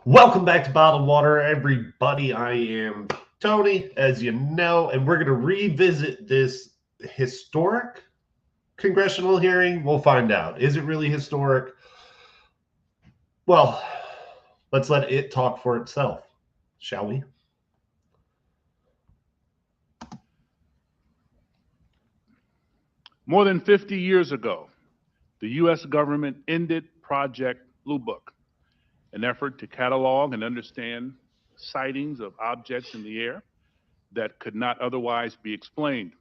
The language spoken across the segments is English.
Welcome back to Bottled Water, everybody. I am Tony, as you know, and we're going to revisit this historic congressional hearing. We'll find out. Is it really historic? Well, let's let it talk for itself, shall we? More than 50 years ago, the U.S. government ended Project Blue Book, an effort to catalog and understand sightings of objects in the air that could not otherwise be explained.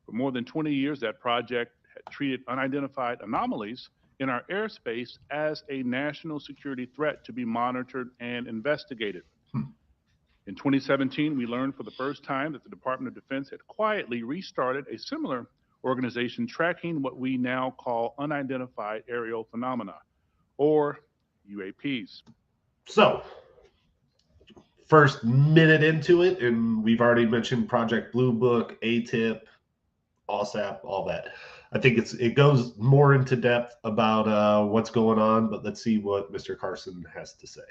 For more than 20 years, that project had treated unidentified anomalies in our airspace as a national security threat to be monitored and investigated. In 2017, we learned for the first time that the Department of Defense had quietly restarted a similar organization tracking what we now call unidentified aerial phenomena, or UAPs. So, first minute into it, and we've already mentioned Project Blue Book, ATIP, OSAP, all that. I think it goes more into depth about what's going on, but let's see what Mr. Carson has to say.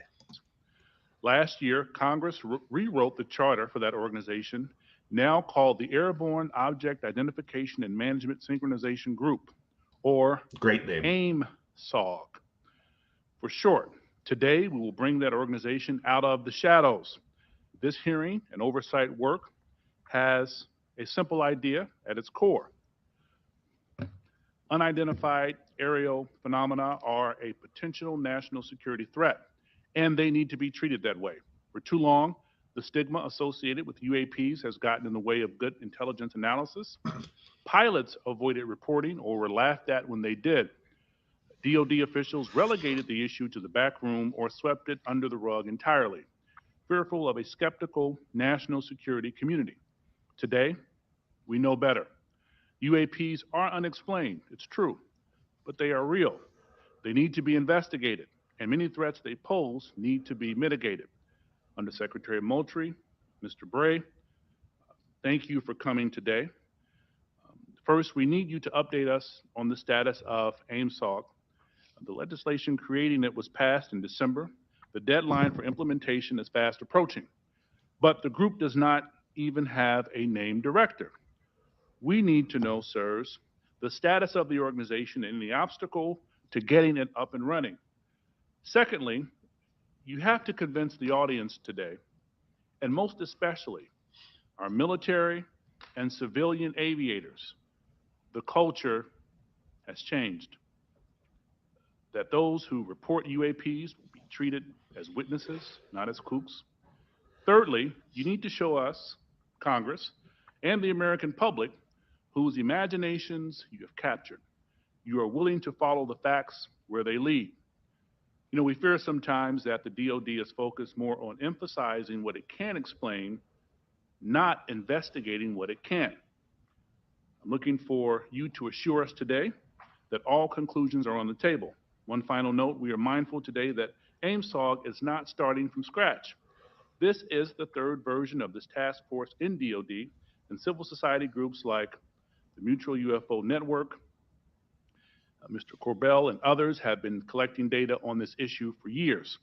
Last year, Congress rewrote the charter for that organization, now called the Airborne Object Identification and Management Synchronization Group, or Great name. AIM-SOG for short. Today, we will bring that organization out of the shadows. This hearing and oversight work has a simple idea at its core. Unidentified aerial phenomena are a potential national security threat, and they need to be treated that way. For too long, the stigma associated with UAPs has gotten in the way of good intelligence analysis. Pilots avoided reporting or were laughed at when they did. DoD officials relegated the issue to the back room or swept it under the rug entirely, fearful of a skeptical national security community. Today, we know better. UAPs are unexplained, it's true, but they are real. They need to be investigated, and many threats they pose need to be mitigated. Undersecretary Moultrie, Mr. Bray, thank you for coming today. First, we need you to update us on the status of AIM-SOG. The legislation creating it was passed in December. The deadline for implementation is fast approaching, but the group does not even have a named director. We need to know, sirs, the status of the organization and the obstacle to getting it up and running. Secondly, you have to convince the audience today, and most especially our military and civilian aviators, the culture has changed. That those who report UAPs will be treated as witnesses, not as kooks. Thirdly, you need to show us, Congress, and the American public whose imaginations you have captured. You are willing to follow the facts where they lead. You know, we fear sometimes that the DoD is focused more on emphasizing what it can explain, not investigating what it can't. I'm looking for you to assure us today that all conclusions are on the table. One final note, we are mindful today that AIM-SOG is not starting from scratch. This is the third version of this task force in DoD, and civil society groups like the Mutual UFO Network, Mr. Corbell and others have been collecting data on this issue for years.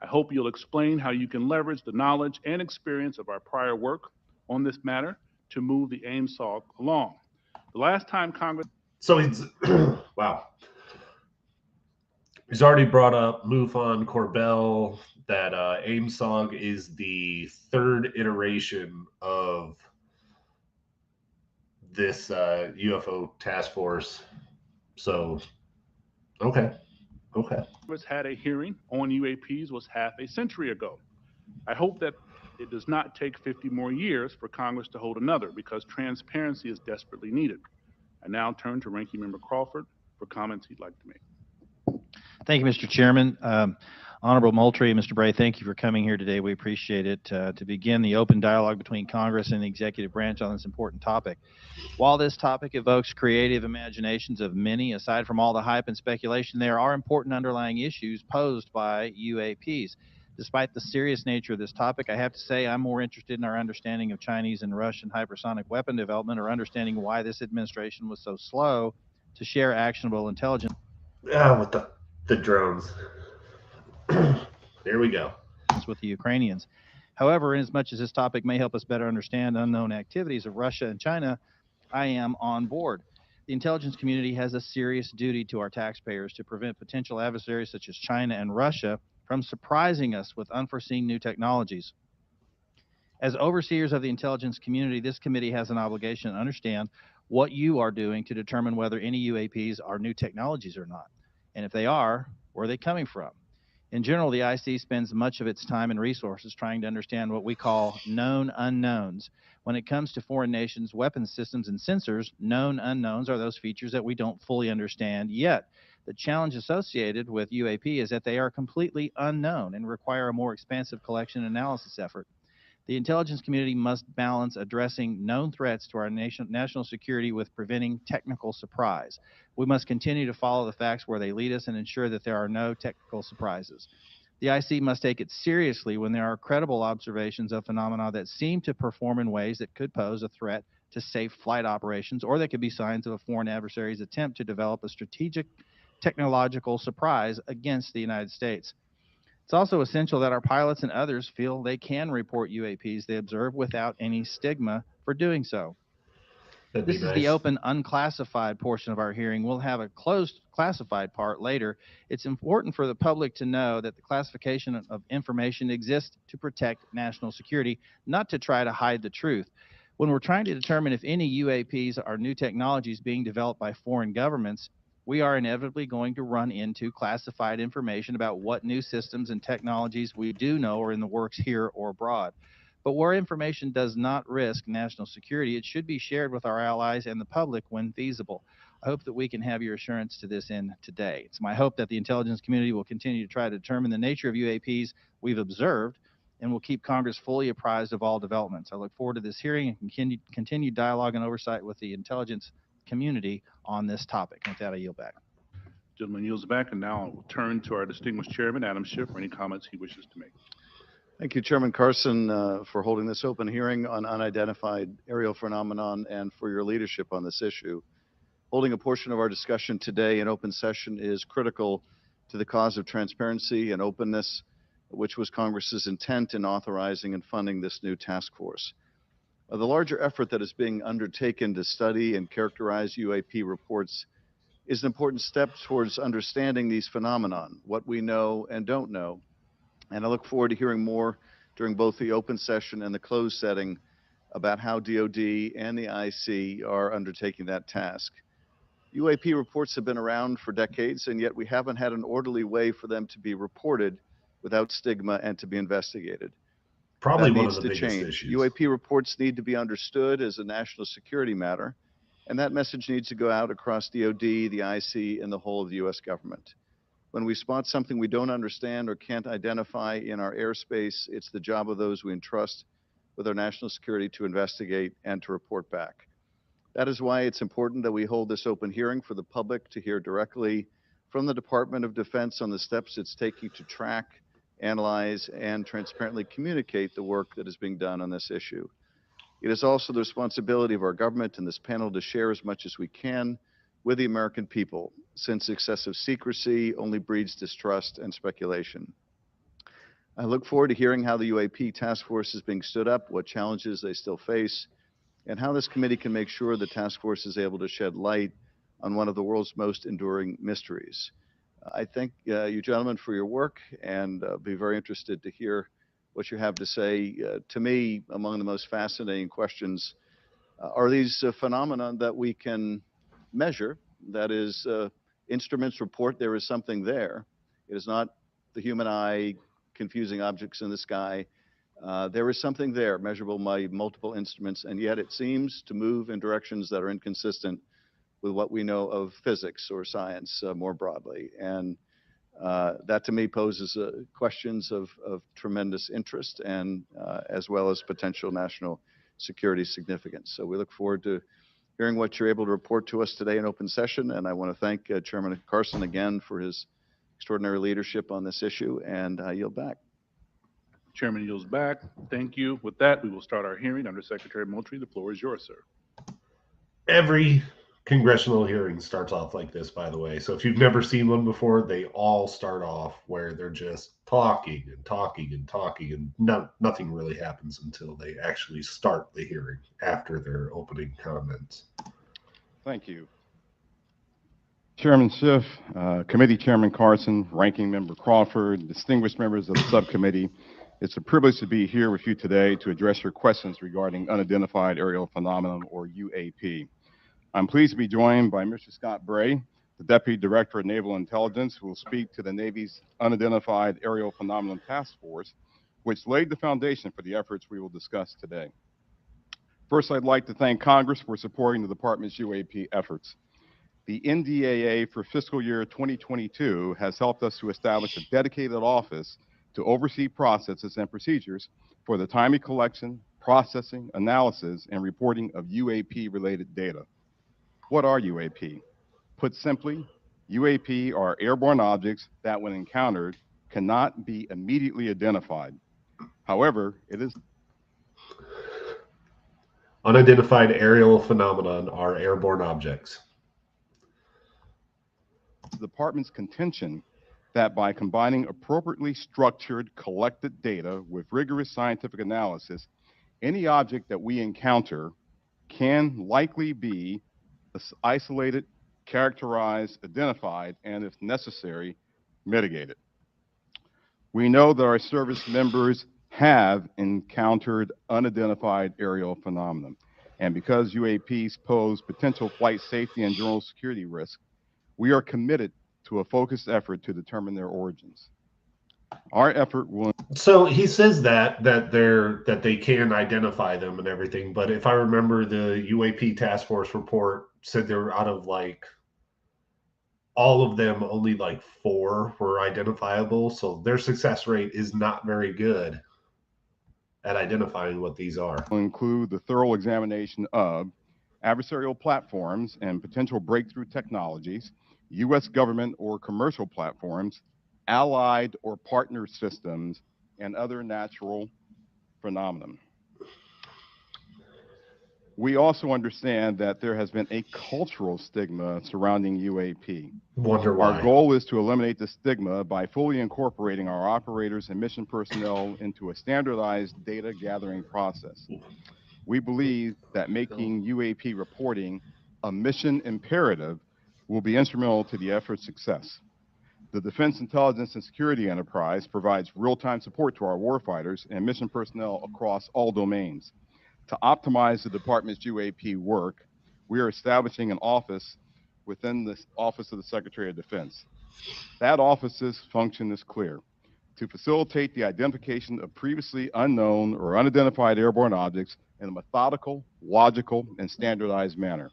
I hope you'll explain how you can leverage the knowledge and experience of our prior work on this matter to move the AIM-SOG along. The last time Congress... So he's, wow. He's already brought up MUFON, Corbell, that AIM-SOG is the third iteration of this UFO task force. So, okay. Congress had a hearing on UAPs was half a century ago. I hope that it does not take 50 more years for Congress to hold another, because transparency is desperately needed. I now turn to Ranking Member Crawford for comments he'd like to make. Thank you, Mr. Chairman. Honorable Moultrie and Mr. Bray, thank you for coming here today. We appreciate it. To begin the open dialogue between Congress and the executive branch on this important topic. While this topic evokes creative imaginations of many, aside from all the hype and speculation, there are important underlying issues posed by UAPs. Despite the serious nature of this topic, I have to say I'm more interested in our understanding of Chinese and Russian hypersonic weapon development, or understanding why this administration was so slow to share actionable intelligence. With the drones. There we go. alliance with the Ukrainians. However, inasmuch as this topic may help us better understand unknown activities of Russia and China, I am on board. The intelligence community has a serious duty to our taxpayers to prevent potential adversaries such as China and Russia from surprising us with unforeseen new technologies. As overseers of the intelligence community, this committee has an obligation to understand what you are doing to determine whether any UAPs are new technologies or not. And if they are, where are they coming from? In general, the IC spends much of its time and resources trying to understand what we call known unknowns. When it comes to foreign nations' weapons systems and sensors, known unknowns are those features that we don't fully understand yet. The challenge associated with UAP is that they are completely unknown and require a more expansive collection and analysis effort. The intelligence community must balance addressing known threats to our national security with preventing technical surprise. We must continue to follow the facts where they lead us and ensure that there are no technical surprises. The IC must take it seriously when there are credible observations of phenomena that seem to perform in ways that could pose a threat to safe flight operations, or that could be signs of a foreign adversary's attempt to develop a strategic technological surprise against the United States. It's also essential that our pilots and others feel they can report UAPs they observe without any stigma for doing so. That'd be This is the nice. open, unclassified portion of our hearing. We'll have a closed, classified part later. It's important for the public to know that the classification of information exists to protect national security, not to try to hide the truth. When we're trying to determine if any UAPs are new technologies being developed by foreign governments, we are inevitably going to run into classified information about what new systems and technologies we do know are in the works here or abroad. But where information does not risk national security, it should be shared with our allies and the public when feasible. I hope that we can have your assurance to this end today. It's my hope that the intelligence community will continue to try to determine the nature of UAPs we've observed and will keep Congress fully apprised of all developments. I look forward to this hearing and continued dialogue and oversight with the intelligence community on this topic. And with that, I yield back. Gentleman yields back, and now I will turn to our distinguished chairman, Adam Schiff, for any comments he wishes to make. Thank you, Chairman Carson, for holding this open hearing on unidentified aerial phenomenon and for your leadership on this issue. Holding a portion of our discussion today in open session is critical to the cause of transparency and openness, which was Congress's intent in authorizing and funding this new task force. The larger effort that is being undertaken to study and characterize UAP reports is an important step towards understanding these phenomenon, what we know and don't know. And I look forward to hearing more during both the open session and the closed setting about how DoD and the IC are undertaking that task. UAP reports have been around for decades, and yet we haven't had an orderly way for them to be reported without stigma and to be investigated. Probably That one needs of the to biggest change. issues. UAP reports need to be understood as a national security matter, and that message needs to go out across DoD, the IC, and the whole of the U.S. government. When we spot something we don't understand or can't identify in our airspace, it's the job of those we entrust with our national security to investigate and to report back. That is why it's important that we hold this open hearing for the public to hear directly from the Department of Defense on the steps it's taking to track, analyze, and transparently communicate the work that is being done on this issue. It is also the responsibility of our government and this panel to share as much as we can with the American people, since excessive secrecy only breeds distrust and speculation. I look forward to hearing how the UAP task force is being stood up, what challenges they still face, and how this committee can make sure the task force is able to shed light on one of the world's most enduring mysteries. I thank you gentlemen for your work, and be very interested to hear what you have to say. To me, among the most fascinating questions are these phenomena that we can measure. That is, instruments report there is something there. It is not the human eye confusing objects in the sky. There is something there, measurable by multiple instruments, and yet it seems to move in directions that are inconsistent with what we know of physics or science more broadly. And that to me poses questions of tremendous interest and as well as potential national security significance. So we look forward to hearing what you're able to report to us today in open session. And I want to thank Chairman Carson again for his extraordinary leadership on this issue, and I yield back. Chairman yields back. Thank you. With that, we will start our hearing. Under Secretary Moultrie, the floor is yours, sir. Every congressional hearing starts off like this, by the way. So if you've never seen one before, they all start off where they're just talking and talking and talking, and nothing really happens until they actually start the hearing after their opening comments. Thank you. Chairman Schiff, Committee Chairman Carson, Ranking Member Crawford, distinguished members of the subcommittee, it's a privilege to be here with you today to address your questions regarding unidentified aerial phenomenon, or UAP. I'm pleased to be joined by Mr. Scott Bray, the Deputy Director of Naval Intelligence, who will speak to the Navy's Unidentified Aerial Phenomenon Task Force, which laid the foundation for the efforts we will discuss today. First, I'd like to thank Congress for supporting the Department's UAP efforts. The NDAA for fiscal year 2022 has helped us to establish a dedicated office to oversee processes and procedures for the timely collection, processing, analysis, and reporting of UAP-related data. What are UAP? Put simply, UAP are airborne objects that, when encountered, cannot be immediately identified. However, it is Unidentified aerial phenomenon are airborne objects. the Department's contention that by combining appropriately structured, collected data with rigorous scientific analysis, any object that we encounter can likely be isolated, characterized, identified, and if necessary, mitigated. We know that our service members have encountered unidentified aerial phenomena, and because UAPs pose potential flight safety and general security risk, we are committed to a focused effort to determine their origins. Our effort will. So he says that they can identify them and everything, but if I remember, the UAP task force report said they're out of like all of them, only like 4 were identifiable. So their success rate is not very good at identifying what these are. Will include the thorough examination of adversarial platforms and potential breakthrough technologies, U.S. government or commercial platforms, allied or partner systems, and other natural phenomena. We also understand that there has been a cultural stigma surrounding UAP. Wonder why. Our goal is to eliminate the stigma by fully incorporating our operators and mission personnel into a standardized data gathering process. We believe that making UAP reporting a mission imperative will be instrumental to the effort's success. The Defense Intelligence and Security Enterprise provides real-time support to our warfighters and mission personnel across all domains. To optimize the department's UAP work, we are establishing an office within the Office of the Secretary of Defense. That office's function is clear: to facilitate the identification of previously unknown or unidentified airborne objects in a methodical, logical, and standardized manner.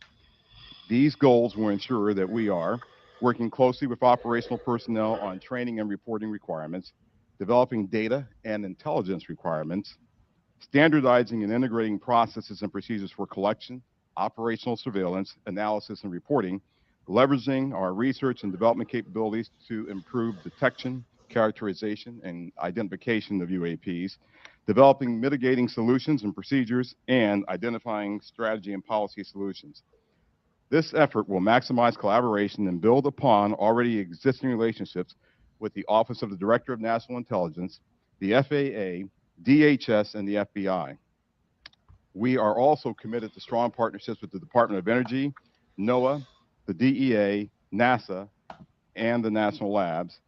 These goals will ensure that we are working closely with operational personnel on training and reporting requirements, developing data and intelligence requirements, standardizing and integrating processes and procedures for collection, operational surveillance, analysis, and reporting, leveraging our research and development capabilities to improve detection, characterization, and identification of UAPs, developing mitigating solutions and procedures, and identifying strategy and policy solutions. This effort will maximize collaboration and build upon already existing relationships with the Office of the Director of National Intelligence, the FAA, DHS, and the FBI. We are also committed to strong partnerships with the Department of Energy, NOAA, the DEA, NASA, and the national labs,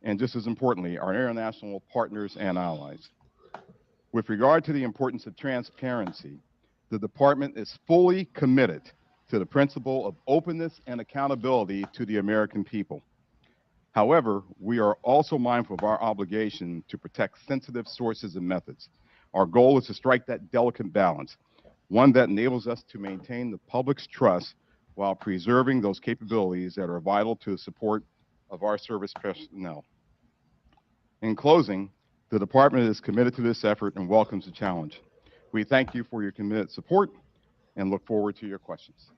and just as importantly, our international partners and allies. With regard to the importance of transparency, the department is fully committed to the principle of openness and accountability to the American people. However, we are also mindful of our obligation to protect sensitive sources and methods. Our goal is to strike that delicate balance, one that enables us to maintain the public's trust while preserving those capabilities that are vital to the support of our service personnel. In closing, the department is committed to this effort and welcomes the challenge. We thank you for your committed support and look forward to your questions.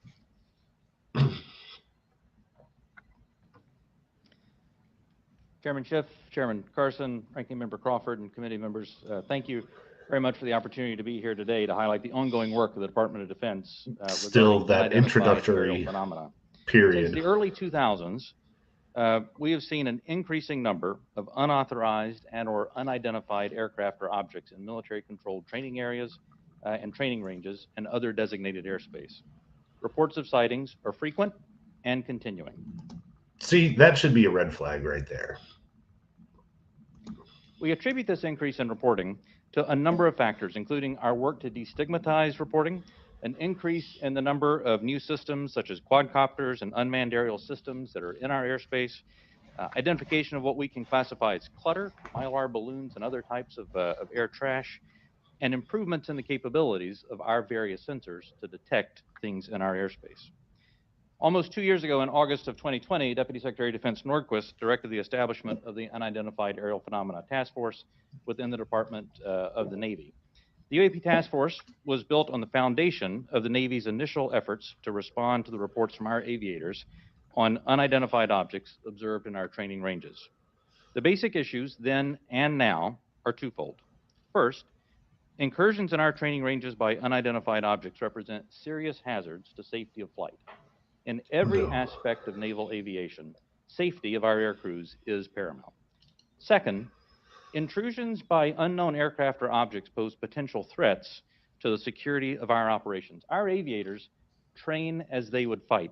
Chairman Schiff, Chairman Carson, Ranking Member Crawford, and committee members, thank you very much for the opportunity to be here today to highlight the ongoing work of the Department of Defense Still regarding that unidentified aerial introductory phenomena. Since period. the early 2000s, we have seen an increasing number of unauthorized and or unidentified aircraft or objects in military-controlled training areas and training ranges and other designated airspace. Reports of sightings are frequent and continuing. See, that should be a red flag right there. We attribute this increase in reporting to a number of factors, including our work to destigmatize reporting, an increase in the number of new systems such as quadcopters and unmanned aerial systems that are in our airspace, identification of what we can classify as clutter, mylar balloons, and other types of air trash, and improvements in the capabilities of our various sensors to detect things in our airspace. Almost 2 years ago, in August of 2020, Deputy Secretary of Defense Nordquist directed the establishment of the Unidentified Aerial Phenomena Task Force within the Department of the Navy. The UAP Task Force was built on the foundation of the Navy's initial efforts to respond to the reports from our aviators on unidentified objects observed in our training ranges. The basic issues then and now are twofold. First, incursions in our training ranges by unidentified objects represent serious hazards to safety of flight. In every aspect of naval aviation, safety of our air crews is paramount. Second, intrusions by unknown aircraft or objects pose potential threats to the security of our operations. Our aviators train as they would fight.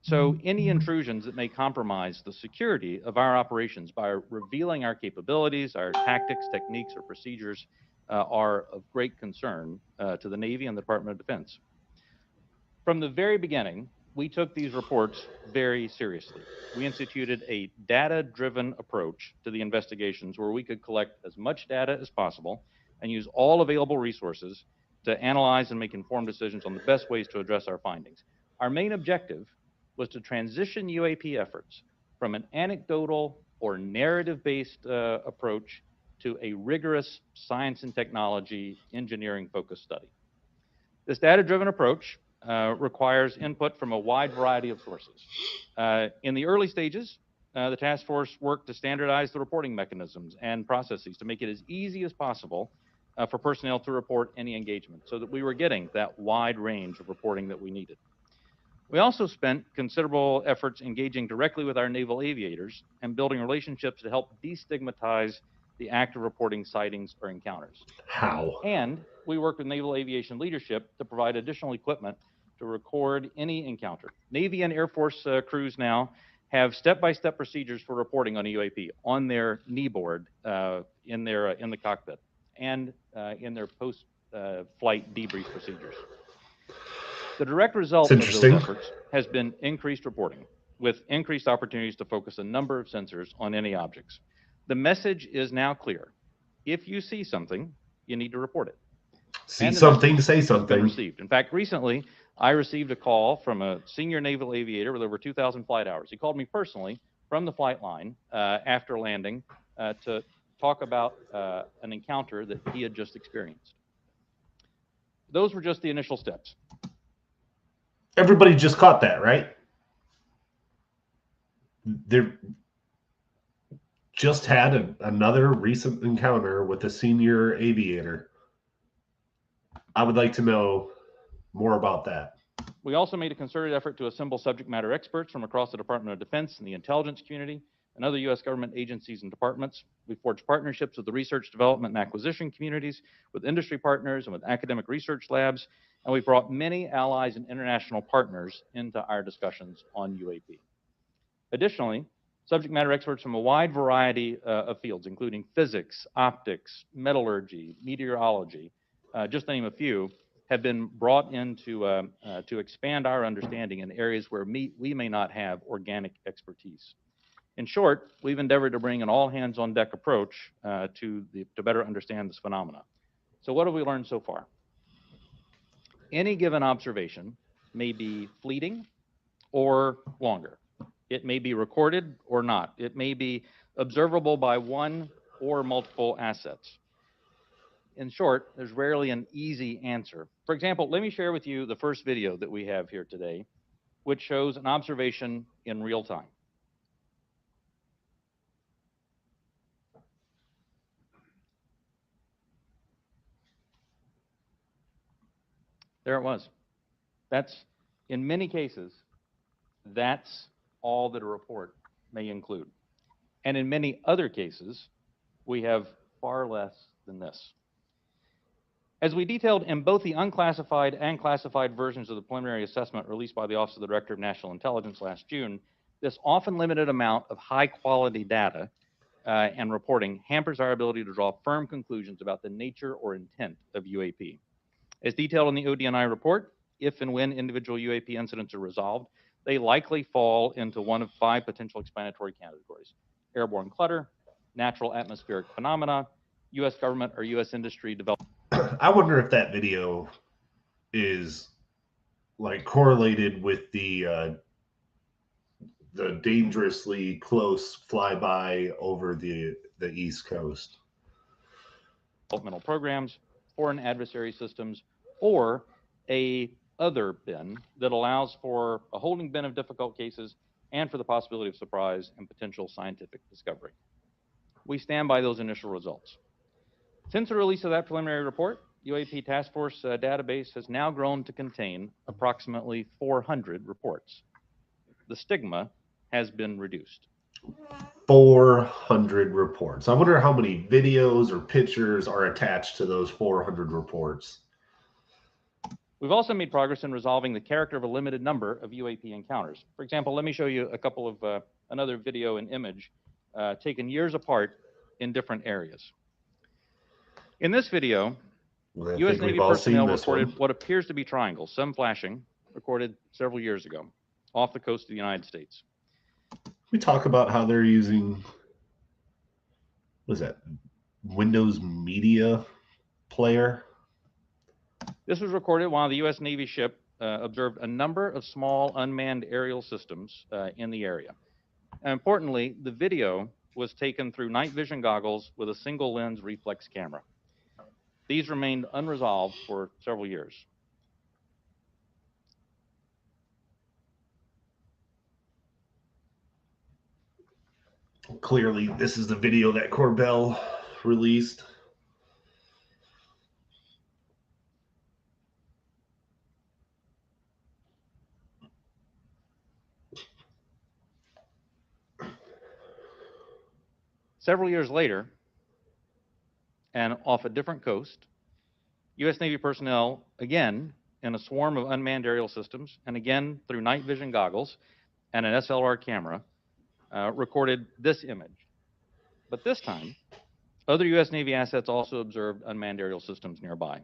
So any intrusions that may compromise the security of our operations by revealing our capabilities, our tactics, techniques, or procedures are of great concern to the Navy and the Department of Defense. From the very beginning, we took these reports very seriously. We instituted a data-driven approach to the investigations where we could collect as much data as possible and use all available resources to analyze and make informed decisions on the best ways to address our findings. Our main objective was to transition UAP efforts from an anecdotal or narrative-based approach to a rigorous science and technology engineering-focused study. This data-driven approach requires input from a wide variety of sources. In the early stages, the task force worked to standardize the reporting mechanisms and processes to make it as easy as possible for personnel to report any engagement so that we were getting that wide range of reporting that we needed. We also spent considerable efforts engaging directly with our naval aviators and building relationships to help destigmatize the act of reporting sightings or encounters. How? And we worked with naval aviation leadership to provide additional equipment to record any encounter. Navy and Air Force crews now have step-by-step procedures for reporting on a UAP on their knee board in the cockpit and in their post-flight debrief procedures. The direct result of those efforts has been increased reporting with increased opportunities to focus a number of sensors on any objects. The message is now clear. If you see something, you need to report it. See something, say Been something. received. In fact, recently, I received a call from a senior naval aviator with over 2,000 flight hours. He called me personally from the flight line after landing to talk about an encounter that he had just experienced. Those were just the initial steps. Everybody just caught that, right? There just had another recent encounter with a senior aviator. I would like to know more about that. We also made a concerted effort to assemble subject matter experts from across the Department of Defense and the intelligence community and other U.S. government agencies and departments. We forged partnerships with the research, development, and acquisition communities, with industry partners, and with academic research labs, and we brought many allies and international partners into our discussions on UAP. Additionally, subject matter experts from a wide variety of fields, including physics, optics, metallurgy, meteorology, just to name a few, have been brought in to expand our understanding in areas where we may not have organic expertise. In short, we've endeavored to bring an all-hands-on-deck approach to better understand this phenomena. So what have we learned so far? Any given observation may be fleeting or longer. It may be recorded or not. It may be observable by one or multiple assets. In short, there's rarely an easy answer. For example, let me share with you the first video that we have here today, which shows an observation in real time. There it was. That's, in many cases, that's all that a report may include. And in many other cases, we have far less than this. As we detailed in both the unclassified and classified versions of the preliminary assessment released by the Office of the Director of National Intelligence last June, this often limited amount of high-quality data and reporting hampers our ability to draw firm conclusions about the nature or intent of UAP. As detailed in the ODNI report, if and when individual UAP incidents are resolved, they likely fall into one of 5 potential explanatory categories: airborne clutter, natural atmospheric phenomena, U.S. government or U.S. industry development. I wonder if that video is like correlated with the dangerously close flyby over the East Coast. Developmental programs, foreign adversary systems, or a other bin that allows for a holding bin of difficult cases and for the possibility of surprise and potential scientific discovery. We stand by those initial results. Since the release of that preliminary report, UAP Task Force database has now grown to contain approximately 400 reports. The stigma has been reduced. 400 reports. I wonder how many videos or pictures are attached to those 400 reports. We've also made progress in resolving the character of a limited number of UAP encounters. For example, let me show you a couple of another video and image taken years apart in different areas. In this video, U.S. Navy personnel reported what appears to be triangles, some flashing, recorded several years ago, off the coast of the United States. We talk about how they're using, what is that, Windows Media Player? This was recorded while the U.S. Navy ship observed a number of small unmanned aerial systems in the area. And importantly, the video was taken through night vision goggles with a single lens reflex camera. These remained unresolved for several years. Clearly, this is the video that Corbell released. Several years later, and off a different coast, U.S. Navy personnel, again, in a swarm of unmanned aerial systems, and again through night vision goggles and an SLR camera, recorded this image. But this time, other U.S. Navy assets also observed unmanned aerial systems nearby.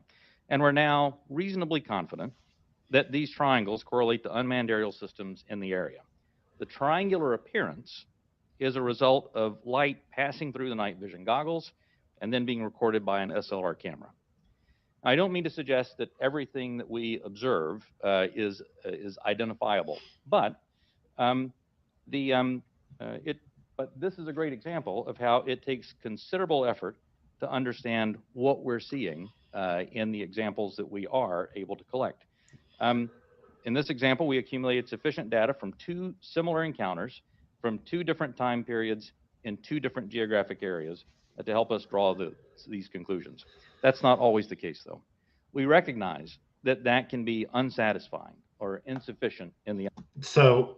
And we're now reasonably confident that these triangles correlate to unmanned aerial systems in the area. The triangular appearance is a result of light passing through the night vision goggles and then being recorded by an SLR camera. I don't mean to suggest that everything that we observe is identifiable, but this is a great example of how it takes considerable effort to understand what we're seeing in the examples that we are able to collect. In this example, we accumulated sufficient data from 2 similar encounters from 2 different time periods in 2 different geographic areas to help us draw these conclusions. That's not always the case, though. We recognize that that can be unsatisfying or insufficient in the. So,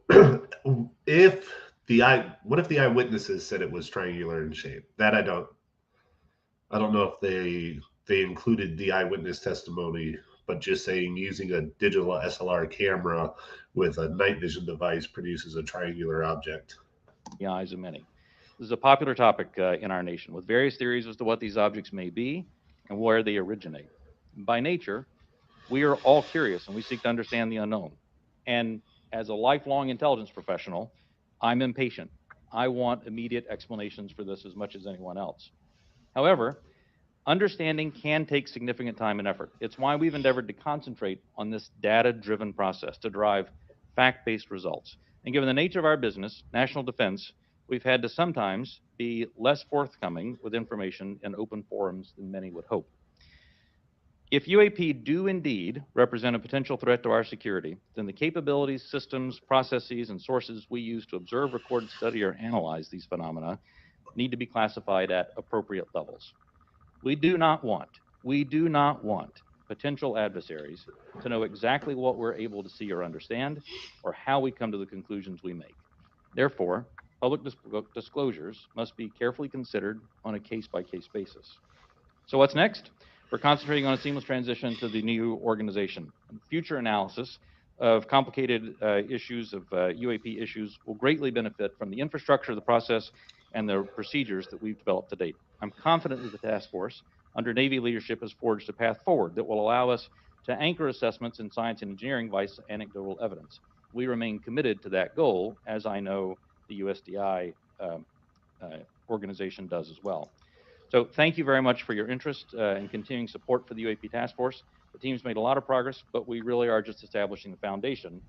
what if the eyewitnesses said it was triangular in shape? That I don't know if they included the eyewitness testimony, but just saying using a digital SLR camera with a night vision device produces a triangular object. The eyes of many. This is a popular topic in our nation, with various theories as to what these objects may be and where they originate. By nature, we are all curious and we seek to understand the unknown. And as a lifelong intelligence professional, I'm impatient. I want immediate explanations for this as much as anyone else. However, understanding can take significant time and effort. It's why we've endeavored to concentrate on this data-driven process to derive fact-based results. And given the nature of our business, national defense, we've had to sometimes be less forthcoming with information in open forums than many would hope. If UAP do indeed represent a potential threat to our security, then the capabilities, systems, processes, and sources we use to observe, record, study, or analyze these phenomena need to be classified at appropriate levels. We do not want potential adversaries to know exactly what we're able to see or understand, or how we come to the conclusions we make. Therefore, public disclosures must be carefully considered on a case-by-case basis. So what's next? We're concentrating on a seamless transition to the new organization. Future analysis of complicated issues of UAP issues will greatly benefit from the infrastructure, the process, and the procedures that we've developed to date. I'm confident that the task force under Navy leadership has forged a path forward that will allow us to anchor assessments in science and engineering by anecdotal evidence. We remain committed to that goal, as I know the USDI organization does as well. So thank you very much for your interest and continuing support for the UAP Task Force. The team's made a lot of progress, but we really are just establishing the foundation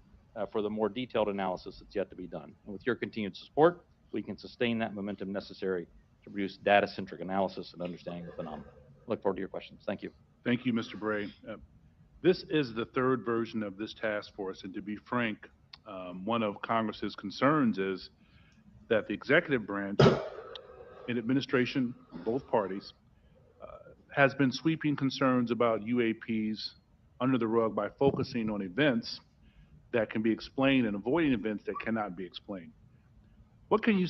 for the more detailed analysis that's yet to be done. And with your continued support, we can sustain that momentum necessary to produce data-centric analysis and understanding of the phenomena. Look forward to your questions. Thank you. Thank you, Mr. Bray. This is the third version of this task force, and to be frank, one of Congress's concerns is that the executive branch and administration, both parties, has been sweeping concerns about UAPs under the rug by focusing on events that can be explained and avoiding events that cannot be explained. What can you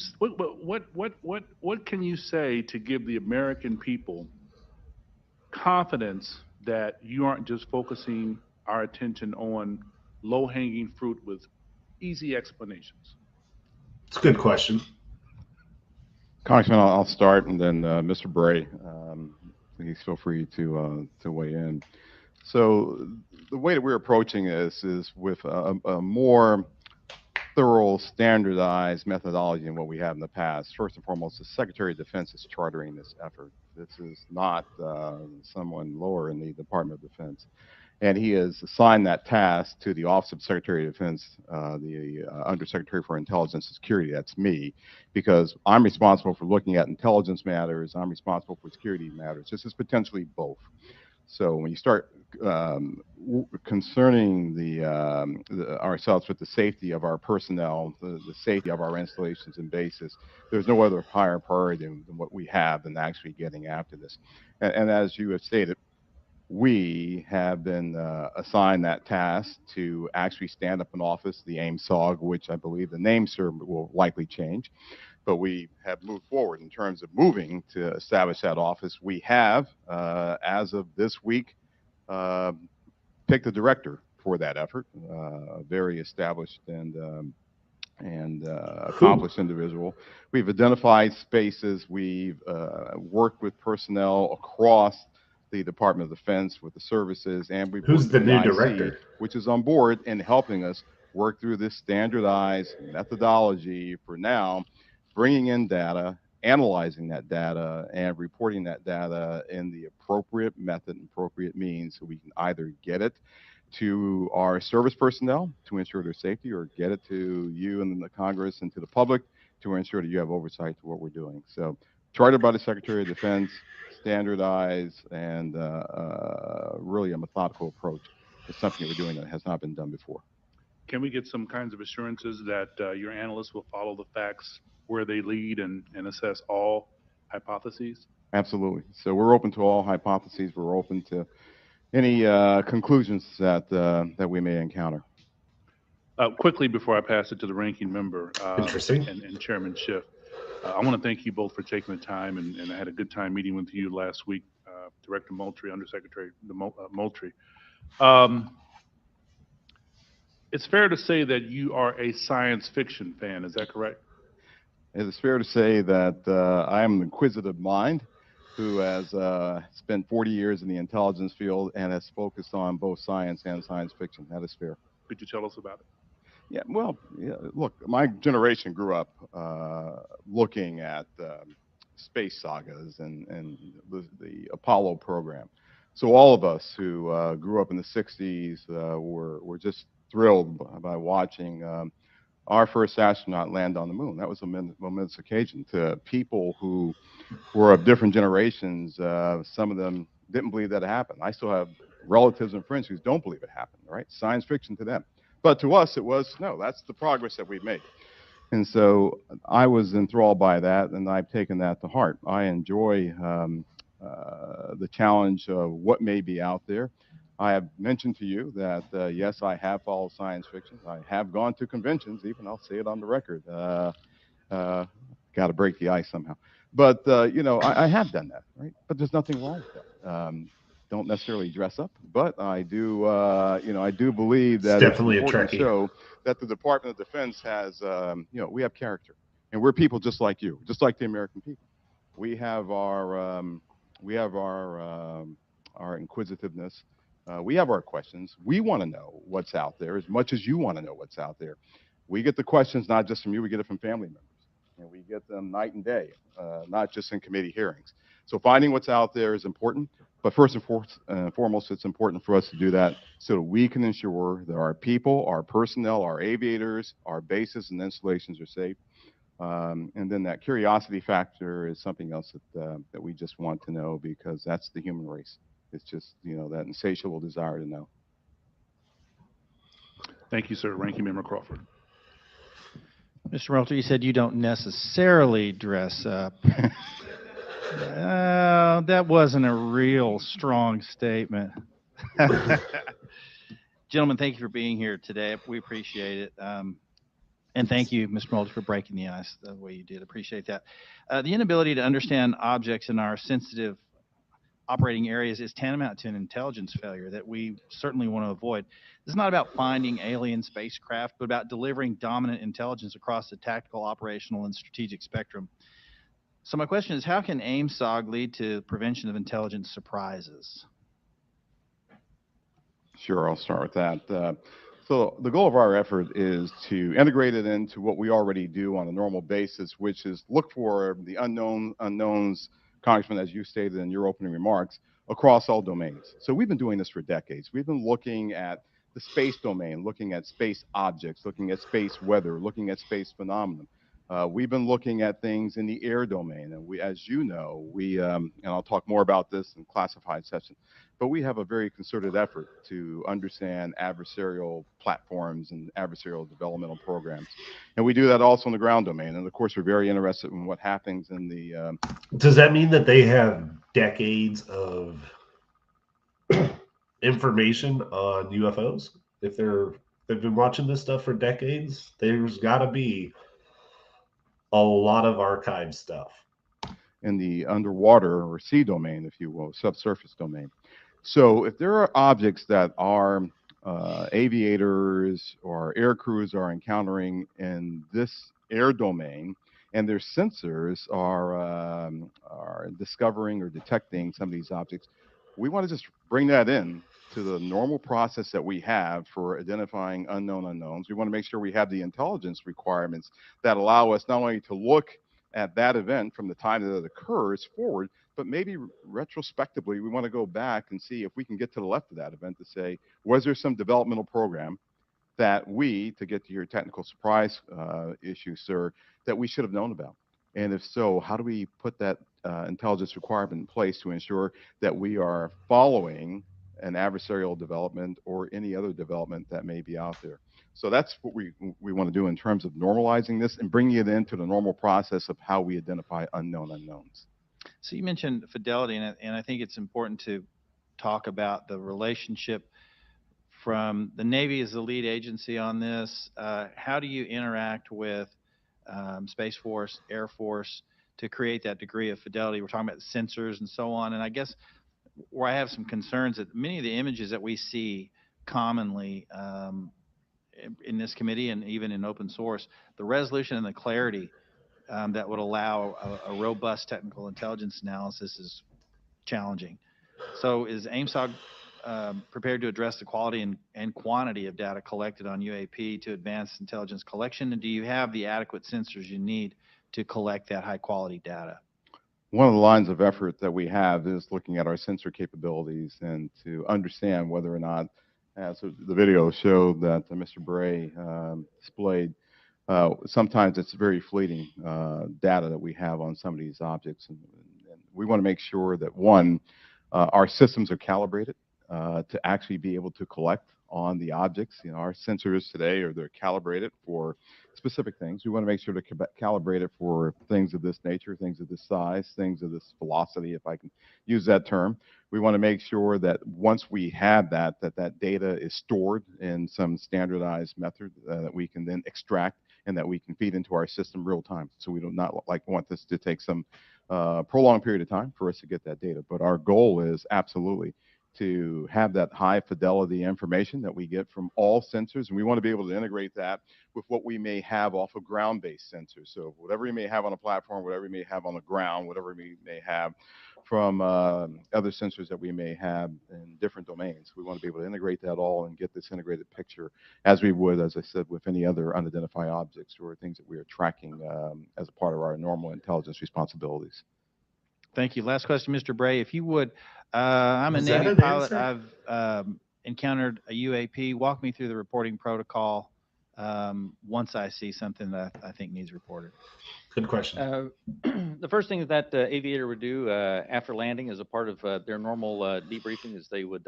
say to give the American people confidence that you aren't just focusing our attention on low-hanging fruit with easy explanations? It's a good question. Congressman, I'll start, and then Mr. Bray, please feel free to weigh in. So the way that we're approaching this is with a more thorough, standardized methodology than what we have in the past. First and foremost, the Secretary of Defense is chartering this effort. This is not someone lower in the Department of Defense. And he has assigned that task to the Office of Secretary of Defense, the Undersecretary for Intelligence and Security. That's me, because I'm responsible for looking at intelligence matters. I'm responsible for security matters. This is potentially both. So when you start concerning ourselves with the safety of our personnel, the safety of our installations and bases, there's no other higher priority than what we have than actually getting after this. And as you have stated, we have been assigned that task to actually stand up an office, the AIM-SOG, which I believe the name, sir, will likely change. But we have moved forward in terms of moving to establish that office. We have, as of this week, picked a director for that effort, a very established and accomplished individual. We've identified spaces. We've worked with personnel across the Department of Defense with the services, and we've Who's the new IC, director? which is on board and helping us work through this standardized methodology for now, bringing in data, analyzing that data, and reporting that data in the appropriate method and appropriate means, so we can either get it to our service personnel to ensure their safety, or get it to you and the Congress and to the public to ensure that you have oversight to what we're doing. So chartered by the Secretary of Defense, standardized, and really a methodical approach to something that we're doing that has not been done before. Can we get some kinds of assurances that your analysts will follow the facts where they lead and assess all hypotheses? Absolutely. So we're open to all hypotheses. We're open to any conclusions that we may encounter. Quickly, before I pass it to the ranking member Interesting. and Chairman Schiff, I want to thank you both for taking the time, and I had a good time meeting with you last week, Director Moultrie, Undersecretary Moultrie. It's fair to say that you are a science fiction fan, is that correct? It is fair to say that I am an inquisitive mind who has spent 40 years in the intelligence field and has focused on both science and science fiction. That is fair. Could you tell us about it? Yeah, well, yeah, look, my generation grew up looking at space sagas and the Apollo program. So all of us who grew up in the 60s were just thrilled by watching our first astronaut land on the moon. That was a momentous occasion to people who were of different generations. Some of them didn't believe that it happened. I still have relatives and friends who don't believe it happened, right? Science fiction to them. But to us, it was, no, that's the progress that we've made. And so I was enthralled by that, and I've taken that to heart. I enjoy the challenge of what may be out there. I have mentioned to you that, yes, I have followed science fiction. I have gone to conventions, even. I'll say it on the record. Uh, Got to break the ice somehow. But, I have done that, right? But there's nothing wrong with that. Don't necessarily dress up, but I do believe It's that it's definitely a important to Trekkie. show that the Department of Defense has, we have character. And we're people just like you, just like the American people. We have our inquisitiveness. We have our questions. We want to know what's out there as much as you want to know what's out there. We get the questions not just from you, we get it from family members. And we get them night and day, not just in committee hearings. So finding what's out there is important. But first and foremost, it's important for us to do that so that we can ensure that our people, our personnel, our aviators, our bases and installations are safe. And then that curiosity factor is something else that we just want to know, because that's the human race. It's just, that insatiable desire to know. Thank you, sir. Ranking Member Crawford. Mr. Moultrie, you said you don't necessarily dress up. That wasn't a real strong statement. Gentlemen, thank you for being here today. We appreciate it. And thank you, Mr. Moultrie, for breaking the ice the way you did. Appreciate that. The inability to understand objects in our sensitive operating areas is tantamount to an intelligence failure that we certainly want to avoid. This is not about finding alien spacecraft, but about delivering dominant intelligence across the tactical, operational, and strategic spectrum. So my question is, how can AIMSOG lead to prevention of intelligence surprises? Sure, I'll start with that. So the goal of our effort is to integrate it into what we already do on a normal basis, which is look for the unknowns, Congressman, as you stated in your opening remarks, across all domains. So we've been doing this for decades. We've been looking at the space domain, looking at space objects, looking at space weather, looking at space phenomena. We've been looking at things in the air domain, and as you know, and I'll talk more about this in classified session, but we have a very concerted effort to understand adversarial platforms and adversarial developmental programs. And we do that also in the ground domain. And of course, we're very interested in what happens in the... Does that mean that they have decades of information on UFOs? If they've been watching this stuff for decades, there's got to be a lot of archive stuff in the underwater or sea domain, if you will, subsurface domain. So if there are objects that our aviators or air crews are encountering in this air domain, and their sensors are discovering or detecting some of these objects, we want to just bring that in to the normal process that we have for identifying unknown unknowns. We want to make sure we have the intelligence requirements that allow us not only to look at that event from the time that it occurs forward, but maybe retrospectively, we want to go back and see if we can get to the left of that event to say, was there some developmental program that to get to your technical surprise issue, sir, that we should have known about? And if so, how do we put that intelligence requirement in place to ensure that we are following an adversarial development or any other development that may be out there? So that's what we want to do in terms of normalizing this and bringing it into the normal process of how we identify unknown unknowns. So you mentioned fidelity, and I think it's important to talk about the relationship from the Navy as the lead agency on this. How do you interact with Space Force, Air Force to create that degree of fidelity? We're talking about sensors and so on. And I guess where I have some concerns that many of the images that we see commonly in this committee and even in open source, the resolution and the clarity that would allow a robust technical intelligence analysis is challenging. So is AIMSOG prepared to address the quality and quantity of data collected on UAP to advance intelligence collection? And do you have the adequate sensors you need to collect that high quality data? One of the lines of effort that we have is looking at our sensor capabilities and to understand whether or not, as the video showed that Mr. Bray displayed, sometimes it's very fleeting data that we have on some of these objects. And we want to make sure that, one, our systems are calibrated to actually be able to collect on the objects. You know, our sensors today they're calibrated for specific things. We want to make sure to calibrate it for things of this nature, things of this size, things of this velocity, if I can use that term. We want to make sure that once we have that data is stored in some standardized method that we can then extract and that we can feed into our system real time. So we do not want this to take some prolonged period of time for us to get that data. But our goal is absolutely to have that high fidelity information that we get from all sensors. And we want to be able to integrate that with what we may have off of ground-based sensors. So whatever we may have on a platform, whatever we may have on the ground, whatever we may have from other sensors that we may have in different domains. We want to be able to integrate that all and get this integrated picture as we would, as I said, with any other unidentified objects or things that we are tracking as a part of our normal intelligence responsibilities. Thank you. Last question, Mr. Bray, if you would. I'm a Was that Navy an pilot. answer? I've encountered a UAP. Walk me through the reporting protocol once I see something that I think needs reported. Good question. The first thing that aviator would do after landing as a part of their normal debriefing is they would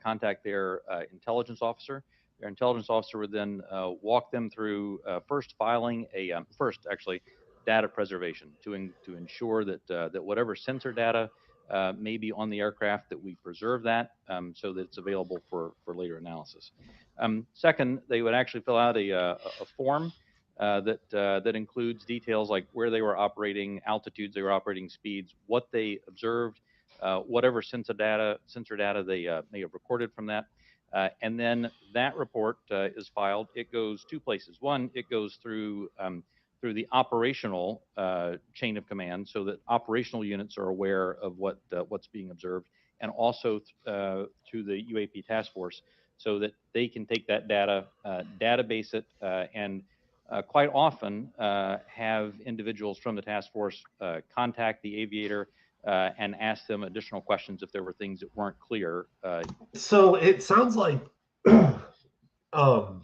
contact their intelligence officer. Their intelligence officer would then walk them through first filing first actually data preservation to ensure that that whatever sensor data may be on the aircraft, that we preserve that so that it's available for later analysis. Second, they would actually fill out a form that includes details like where they were operating, altitudes they were operating, speeds, what they observed, whatever sensor data they may have recorded from that. And then that report is filed. It goes two places. One, it goes through the operational chain of command, so that operational units are aware of what's being observed, and also through the UAP task force, so that they can take that data, database it, and quite often have individuals from the task force contact the aviator and ask them additional questions if there were things that weren't clear. So it sounds like um,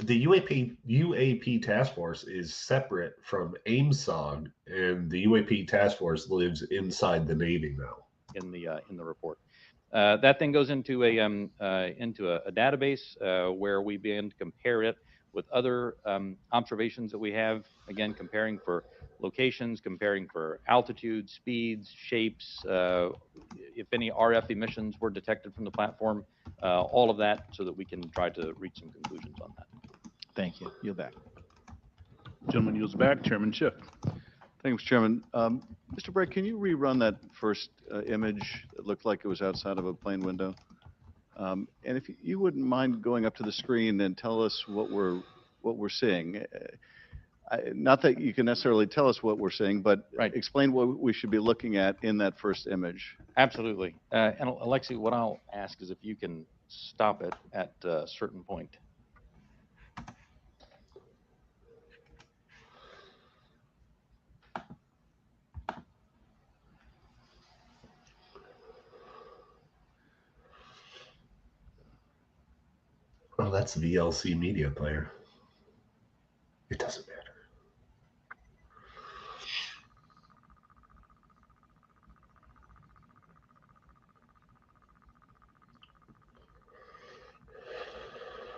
the UAP task force is separate from AIMSOG, and the UAP task force lives inside the Navy now. In the report, that then goes into a database where we begin to compare it with other observations that we have. Again, comparing for locations, comparing for altitude, speeds, shapes, if any RF emissions were detected from the platform, all of that, so that we can try to reach some conclusions on that. Thank you. Yield back. Gentleman yields back. Chairman Schiff. Thanks, Chairman. Mr. Bray, can you rerun that first image that looked like it was outside of a plane window? And if you wouldn't mind going up to the screen and tell us what we're seeing. Not that you can necessarily tell us what we're seeing, but Right. explain what we should be looking at in that first image. Absolutely. And Alexi, what I'll ask is if you can stop it at a certain point. Oh, that's the VLC media player. It doesn't matter.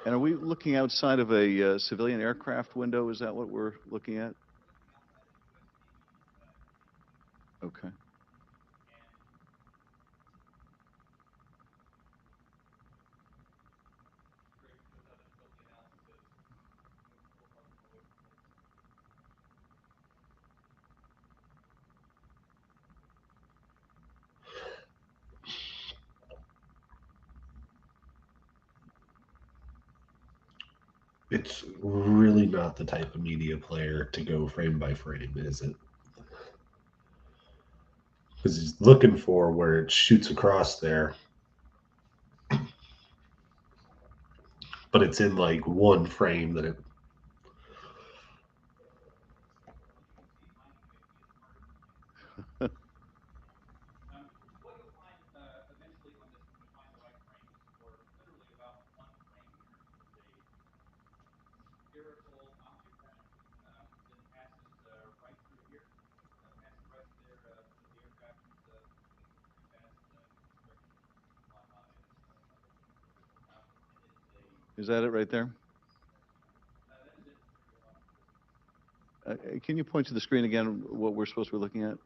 And are we looking outside of a civilian aircraft window? Is that what we're looking at? Okay. It's really not the type of media player to go frame by frame, is it? Because he's looking for where it shoots across there, but it's in like one frame that it. Is that it right there? Can you point to the screen again, what we're supposed to be looking at?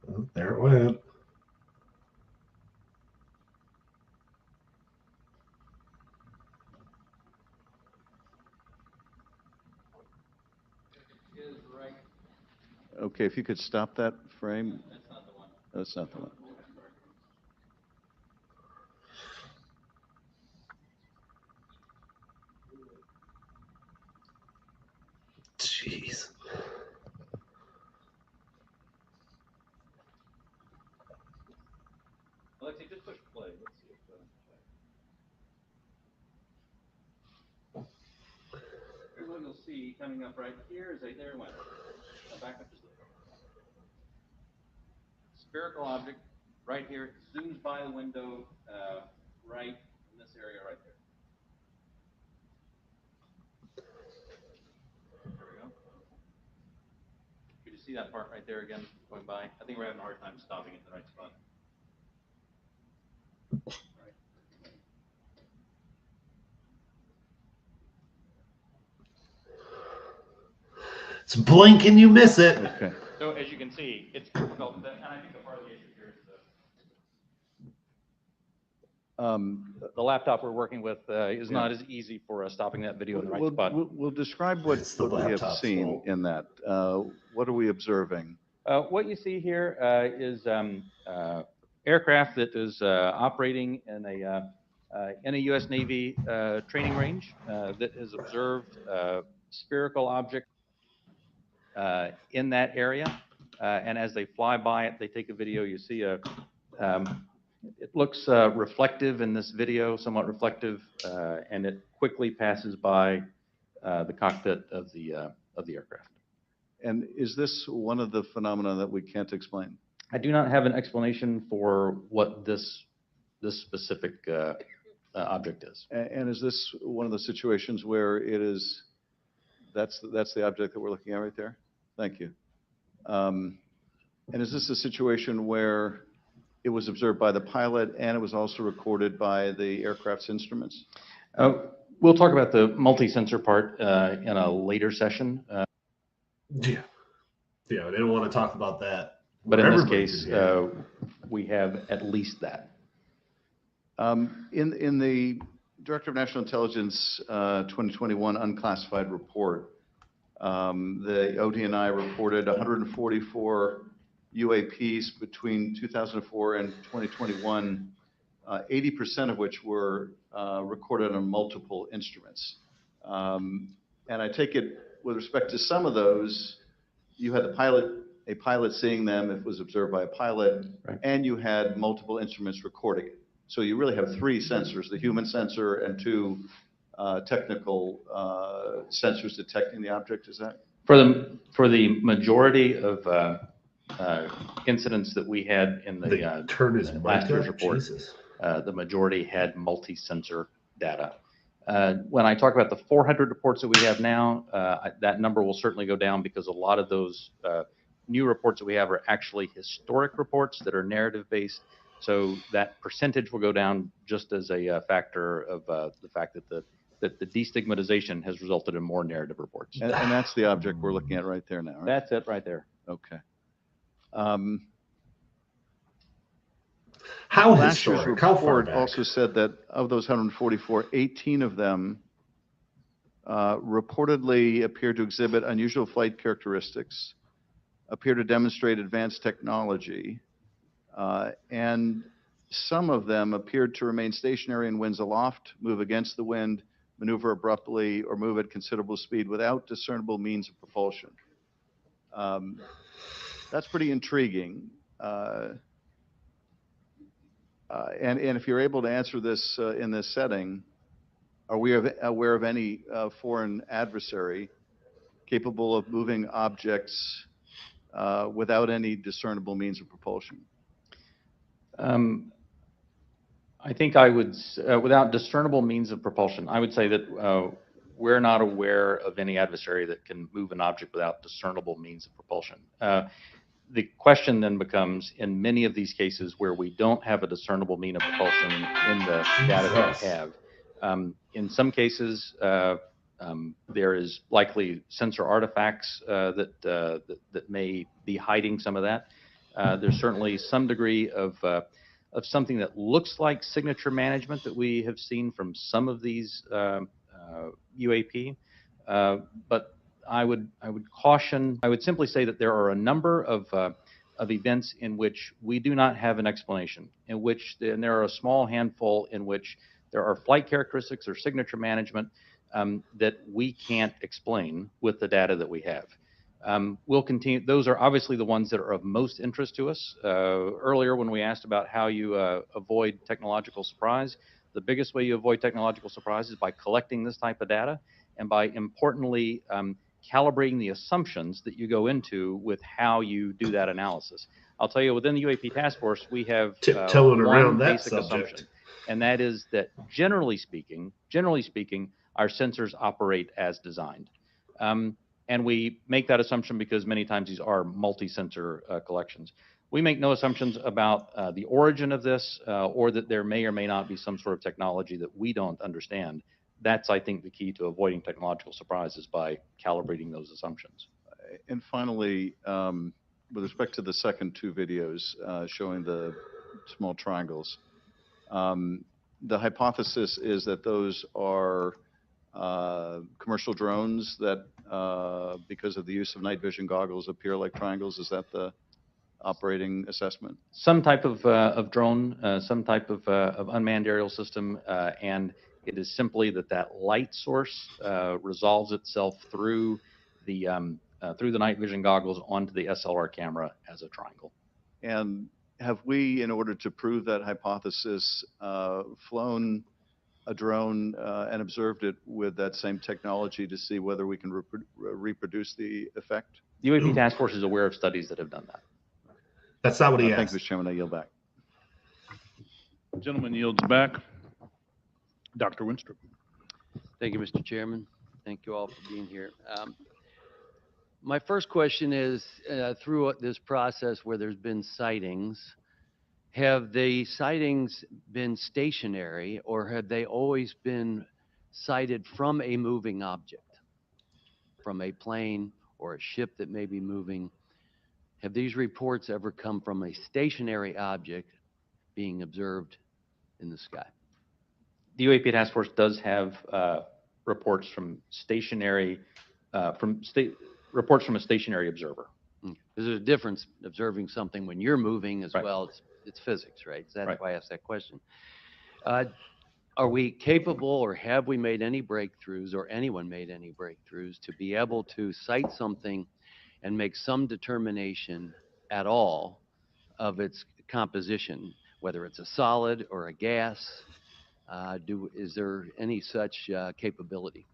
Oh, there it went. Okay, if you could stop that frame. That's not the one. Jeez. Alexi, just push play. Let's see if here's what you'll see coming up right here is there it went. Now back up just a little. Spherical object right here, zooms by the window, right in this area right there. There we go. Could you see that part right there again going by? I think we're having a hard time stopping it in the right spot. It's blink and you miss it. Okay. So as you can see, it's difficult, and I think a part of the issue here is the laptop we're working with is not as easy for stopping that video in the right spot. We'll describe what It's the we have laptop's seen fault. in that. What are we observing? What you see here is aircraft that is operating in a U.S. Navy training range that has observed spherical objects in that area. And as they fly by it, they take a video. You see it looks reflective in this video, somewhat reflective, and it quickly passes by the cockpit of the aircraft. And is this one of the phenomena that we can't explain? I do not have an explanation for what this specific object is. And is this one of the situations where it is, that's the object that we're looking at right there? Thank you. And is this a situation where it was observed by the pilot and it was also recorded by the aircraft's instruments? We'll talk about the multi-sensor part in a later session. Yeah. Yeah, I didn't want to talk about that. But in this Everybody case, can hear. we have at least that. In the Director of National Intelligence 2021 unclassified report, the ODNI reported 144 UAPs between 2004 and 2021, 80% of which were recorded on multiple instruments. And I take it with respect to some of those, you had a pilot seeing them if it was observed by a pilot, Right. and you had multiple instruments recording it. So you really have three sensors, the human sensor and two technical sensors detecting the object, is that? For the majority of incidents that we had in They the turn his last mic year's up? report, Jesus. the majority had multi-sensor data. When I talk about the 400 reports that we have now, that number will certainly go down because a lot of those new reports that we have are actually historic reports that are narrative-based. So that percentage will go down just as a factor of the fact that the destigmatization has resulted in more narrative reports. And that's the object we're looking at right there now, right? That's it right there. Okay. How Last year's historic? How far report back? also said that of those 144, 18 of them reportedly appeared to exhibit unusual flight characteristics, appear to demonstrate advanced technology, and some of them appeared to remain stationary in winds aloft, move against the wind, maneuver abruptly, or move at considerable speed without discernible means of propulsion. That's pretty intriguing. And if you're able to answer this in this setting, are we aware of any foreign adversary capable of moving objects without any discernible means of propulsion? I think I would, without discernible means of propulsion, I would say that we're not aware of any adversary that can move an object without discernible means of propulsion. The question then becomes, in many of these cases where we don't have a discernible mean of propulsion in the data that we have, in some cases, there is likely sensor artifacts that may be hiding some of that. There's certainly some degree of something that looks like signature management that we have seen from some of these UAP, but I would caution. I would simply say that there are a number of events in which we do not have an explanation, and there are a small handful in which there are flight characteristics or signature management that we can't explain with the data that we have. We'll continue. Those are obviously the ones that are of most interest to us. Earlier, when we asked about how you avoid technological surprise, the biggest way you avoid technological surprise is by collecting this type of data and by importantly calibrating the assumptions that you go into with how you do that analysis. I'll tell you, within the UAP task force, we have tiptoeing around one that basic subject. assumption, and that is that generally speaking, our sensors operate as designed. And we make that assumption because many times these are multi-sensor collections. We make no assumptions about the origin of this or that there may or may not be some sort of technology that we don't understand. That's, I think, the key to avoiding technological surprises by calibrating those assumptions. And finally, with respect to the second two videos showing the small triangles, the hypothesis is that those are commercial drones that, because of the use of night vision goggles, appear like triangles. Is that the operating assessment? Some type of drone, some type of unmanned aerial system, and it is simply that light source resolves itself through the night vision goggles onto the SLR camera as a triangle. And have we, in order to prove that hypothesis, flown a drone and observed it with that same technology to see whether we can reproduce the effect? The UAP task force is aware of studies that have done that. That's not what he Thank you, asked. Mr. Chairman. I yield back. Gentleman yields back. Dr. Winstrup. Thank you, Mr. Chairman. Thank you all for being here. My first question is, through this process where there's been sightings, have the sightings been stationary or have they always been sighted from a moving object, from a plane or a ship that may be moving? Have these reports ever come from a stationary object being observed in the sky? The UAP task force does have reports from reports from a stationary observer. Because there's a difference observing something when you're moving as Right. well. It's physics, right? So that's Right. why I asked that question. Are we capable or have we made any breakthroughs or anyone made any breakthroughs to be able to cite something and make some determination at all of its composition, whether it's a solid or a gas? Is there any such capability?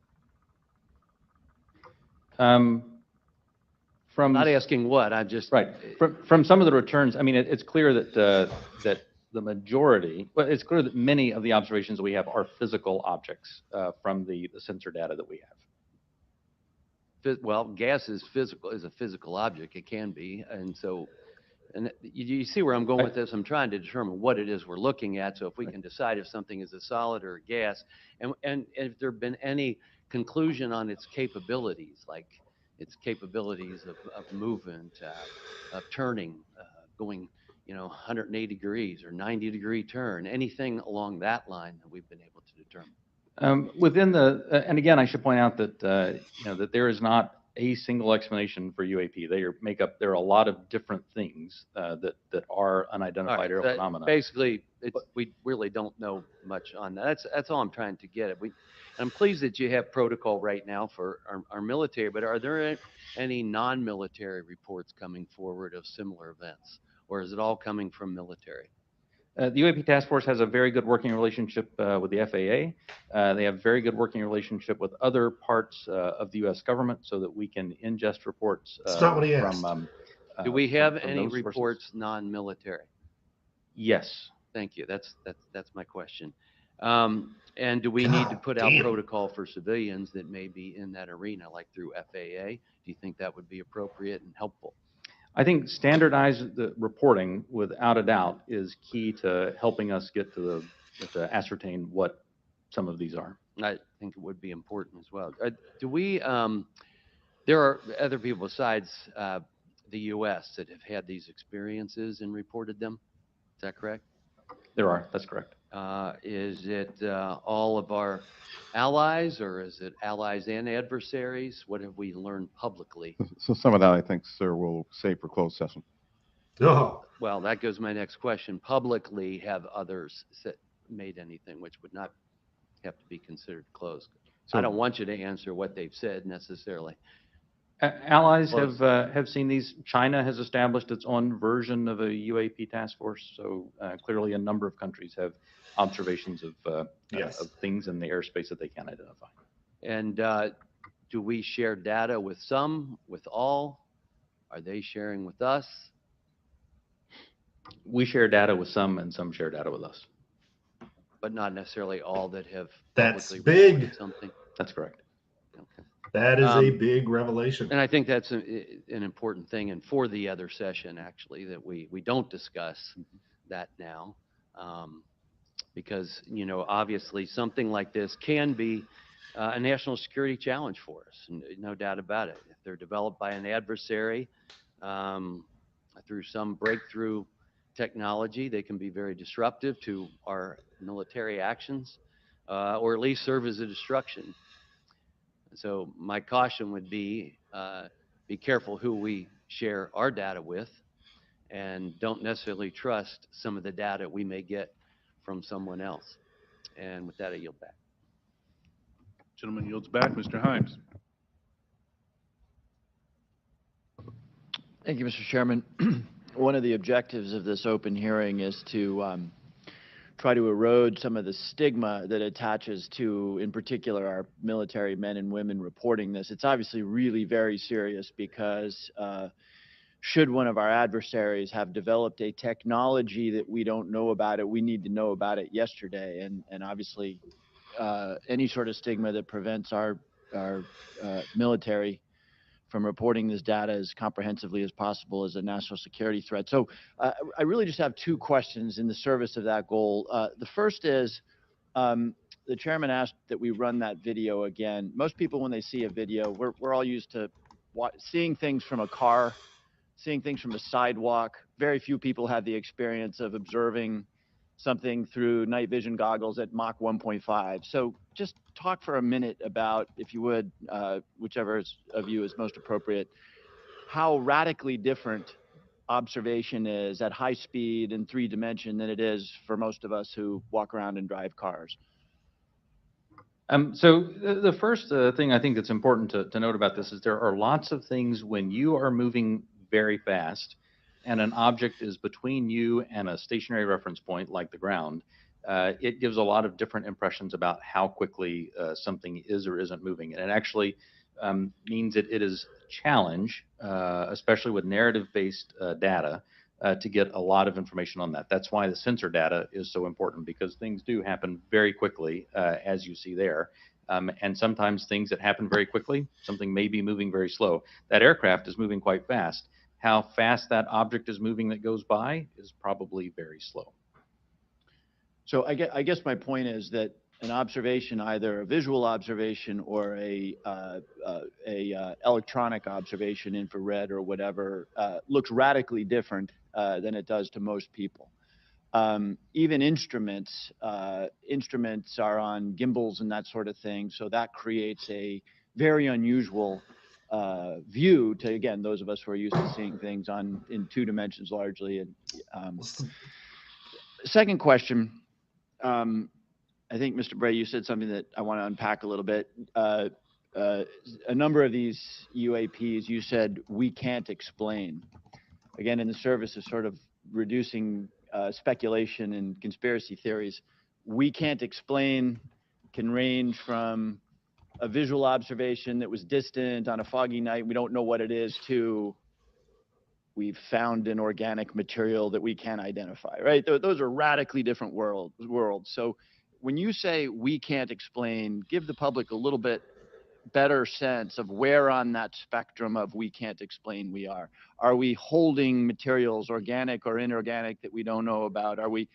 From Not asking what, I'm just right from some of the returns, I mean, it's clear that that the majority, but it's clear that many of the observations that we have are physical objects from the sensor data that we have. Well, gas is a physical object. It can be, and so, and you see where I'm going with this. I'm trying to determine what it is we're looking at. So if we can decide if something is a solid or a gas, and if there have been any conclusion on its capabilities, like its capabilities of movement, of turning, going, 180 degrees or 90-degree turn, anything along that line that we've been able to determine. Within the, and again, I should point out that that there is not a single explanation for UAP. There are a lot of different things that are unidentified aerial phenomena. Basically, we really don't know much on that. That's all I'm trying to get at. I'm pleased that you have protocol right now for our military, but are there any non-military reports coming forward of similar events, or is it all coming from military? The UAP task force has a very good working relationship with the FAA. They have very good working relationship with other parts of the U.S. government so that we can ingest reports That's not what he from. asked. Do we have from any those sources. reports non-military? Yes. Thank you. That's my question. And do we need to God put out damn. protocol for civilians that may be in that arena, like through FAA? Do you think that would be appropriate and helpful? I think standardized the reporting, without a doubt, is key to helping us get to ascertain what some of these are. I think it would be important as well. Do we? There are other people besides the U.S. that have had these experiences and reported them. Is that correct? There are. That's correct. Is it all of our allies, or is it allies and adversaries? What have we learned publicly? So some of that, I think, sir, we'll save for closed session. Oh, Well, that goes to my next question. Publicly, have others made anything which would not have to be considered closed? So- I don't want you to answer what they've said necessarily. Allies Close. have seen these. China has established its own version of a UAP task force. So clearly, a number of countries have observations Yes. of things in the airspace that they can identify. And do we share data with some, with all? Are they sharing with us? We share data with some, and some share data with us. But not necessarily all that have That's publicly big. reported something. That's correct. Okay. that is a big revelation. And I think that's an important thing, and for the other session, actually, that we don't discuss that now. Because, obviously, something like this can be a national security challenge for us, no doubt about it. If they're developed by an adversary through some breakthrough technology, they can be very disruptive to our military actions, or at least serve as a distraction. So my caution would be careful who we share our data with, and don't necessarily trust some of the data we may get from someone else. And with that, I yield back. Gentleman yields back. Mr. Himes. Thank you, Mr. Chairman. One of the objectives of this open hearing is to try to erode some of the stigma that attaches to, in particular, our military men and women reporting this. It's obviously really very serious because should one of our adversaries have developed a technology that we don't know about it, we need to know about it yesterday. And obviously, any sort of stigma that prevents our military from reporting this data as comprehensively as possible is a national security threat. So I really just have two questions in the service of that goal. The first is, the chairman asked that we run that video again. Most people, when they see a video, we're all used to seeing things from a car, seeing things from a sidewalk. Very few people have the experience of observing something through night vision goggles at Mach 1.5. So just talk for a minute about, if you would, whichever of you is most appropriate, how radically different observation is at high speed in 3 dimension than it is for most of us who walk around and drive cars. So the first thing I think that's important to note about this is there are lots of things when you are moving very fast and an object is between you and a stationary reference point like the ground. It gives a lot of different impressions about how quickly something is or isn't moving. And it actually means that it is a challenge, especially with narrative-based data, to get a lot of information on that. That's why the sensor data is so important, because things do happen very quickly, as you see there. And sometimes things that happen very quickly, something may be moving very slow. That aircraft is moving quite fast. How fast that object is moving that goes by is probably very slow. So I guess my point is that an observation, either a visual observation or a electronic observation, infrared or whatever, looks radically different than it does to most people. Even instruments are on gimbals and that sort of thing, so that creates a very unusual view to, again, those of us who are used to seeing things in 2 dimensions largely. And second question, I think, Mr. Bray, you said something that I want to unpack a little bit. A number of these UAPs, you said we can't explain. Again, in the service of sort of reducing speculation and conspiracy theories. We can't explain can range from a visual observation that was distant on a foggy night, we don't know what it is, to we've found an organic material that we can't identify, right? Those are radically different worlds. So when you say we can't explain, give the public a little bit better sense of where on that spectrum of we can't explain we are. Are we holding materials, organic or inorganic, that we don't know about? Are we,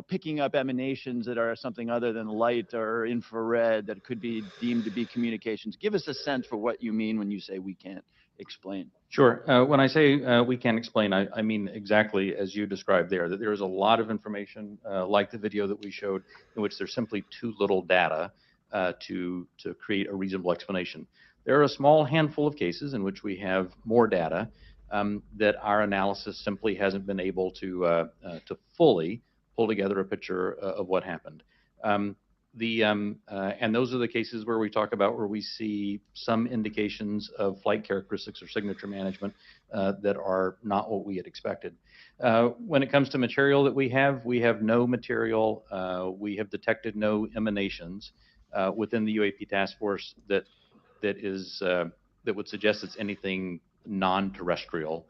picking up emanations that are something other than light or infrared that could be deemed to be communications? Give us a sense for what you mean when you say we can't explain. Sure. When I say we can't explain, I mean exactly as you described there, that there is a lot of information, like the video that we showed, in which there's simply too little data to create a reasonable explanation. There are a small handful of cases in which we have more data that our analysis simply hasn't been able to fully pull together a picture of what happened. And those are the cases where we talk about where we see some indications of flight characteristics or signature management that are not what we had expected. When it comes to material that we have no material. We have detected no emanations within the UAP task force that would suggest it's anything non-terrestrial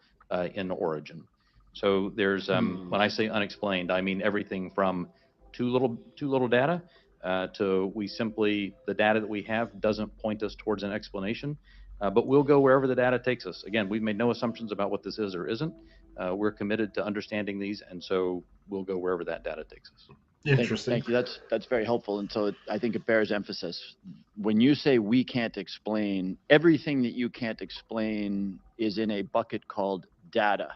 in origin. So there's when I say unexplained, I mean everything from too little data to the data that we have doesn't point us towards an explanation, but we'll go wherever the data takes us. Again, we've made no assumptions about what this is or isn't. We're committed to understanding these, and so we'll go wherever that data takes us. Interesting. Thank you. That's very helpful. And so I think it bears emphasis. When you say we can't explain, everything that you can't explain is in a bucket called data.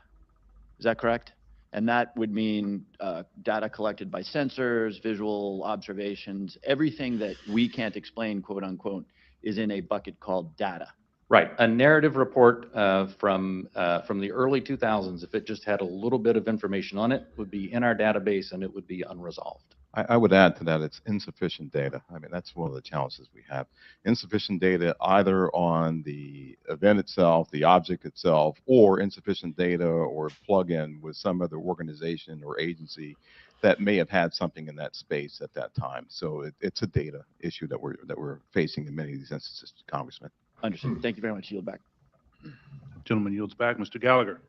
Is that correct? And that would mean data collected by sensors, visual observations, everything that we can't explain, quote unquote, is in a bucket called data. Right. A narrative report from the early 2000s, if it just had a little bit of information on it, would be in our database and it would be unresolved. I would add to that, it's insufficient data. I mean, that's one of the challenges we have. Insufficient data either on the event itself, the object itself, or insufficient data or plug-in with some other organization or agency that may have had something in that space at that time. So it's a data issue that we're facing in many of these instances, Congressman. Understood. Thank you very much. Yield back. Gentleman yields back. Mr. Gallagher.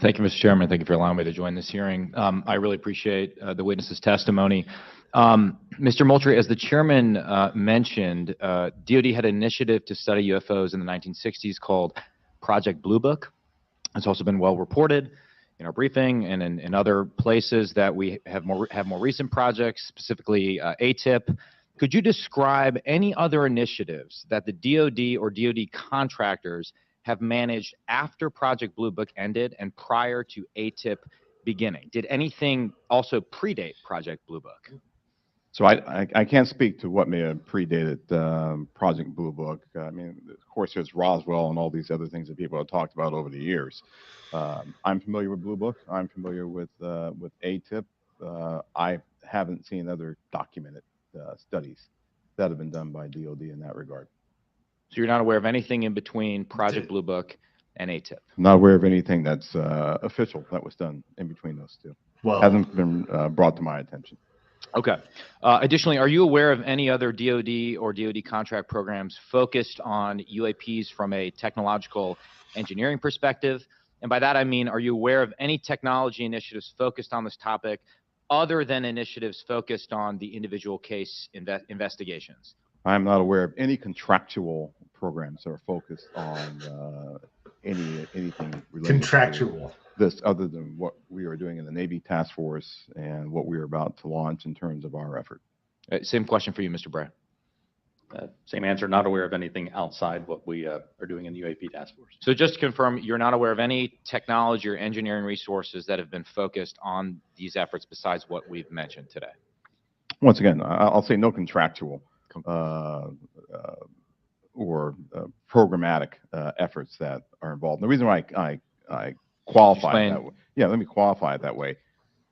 Thank you, Mr. Chairman. Thank you for allowing me to join this hearing. I really appreciate the witness's testimony. Mr. Moultrie, as the chairman mentioned, DoD had an initiative to study UFOs in the 1960s called Project Blue Book. It's also been well reported in our briefing and in other places that we have more recent projects, specifically ATIP. Could you describe any other initiatives that the DoD or DoD contractors have managed after Project Blue Book ended and prior to ATIP beginning? Did anything also predate Project Blue Book? So I can't speak to what may have predated Project Blue Book. I mean, of course, there's Roswell and all these other things that people have talked about over the years. I'm familiar with Blue Book. I'm familiar with ATIP. I haven't seen other documented studies that have been done by DoD in that regard. So you're not aware of anything in between Project Blue Book and ATIP? I'm not aware of anything that's official that was done in between those two. Well, Hasn't been brought to my attention. Okay. Additionally, are you aware of any other DoD or DoD contract programs focused on UAPs from a technological engineering perspective? And by that, I mean, are you aware of any technology initiatives focused on this topic other than initiatives focused on the individual case investigations? I'm not aware of any contractual programs that are focused on anything related contractual. to this other than what we are doing in the Navy Task Force and what we are about to launch in terms of our effort. Same question for you, Mr. Bray. Same answer, not aware of anything outside what we are doing in the UAP task force. So just to confirm, you're not aware of any technology or engineering resources that have been focused on these efforts besides what we've mentioned today? Once again, I'll say no contractual or programmatic efforts that are involved. And the reason why I qualify it that way, let me qualify it that way.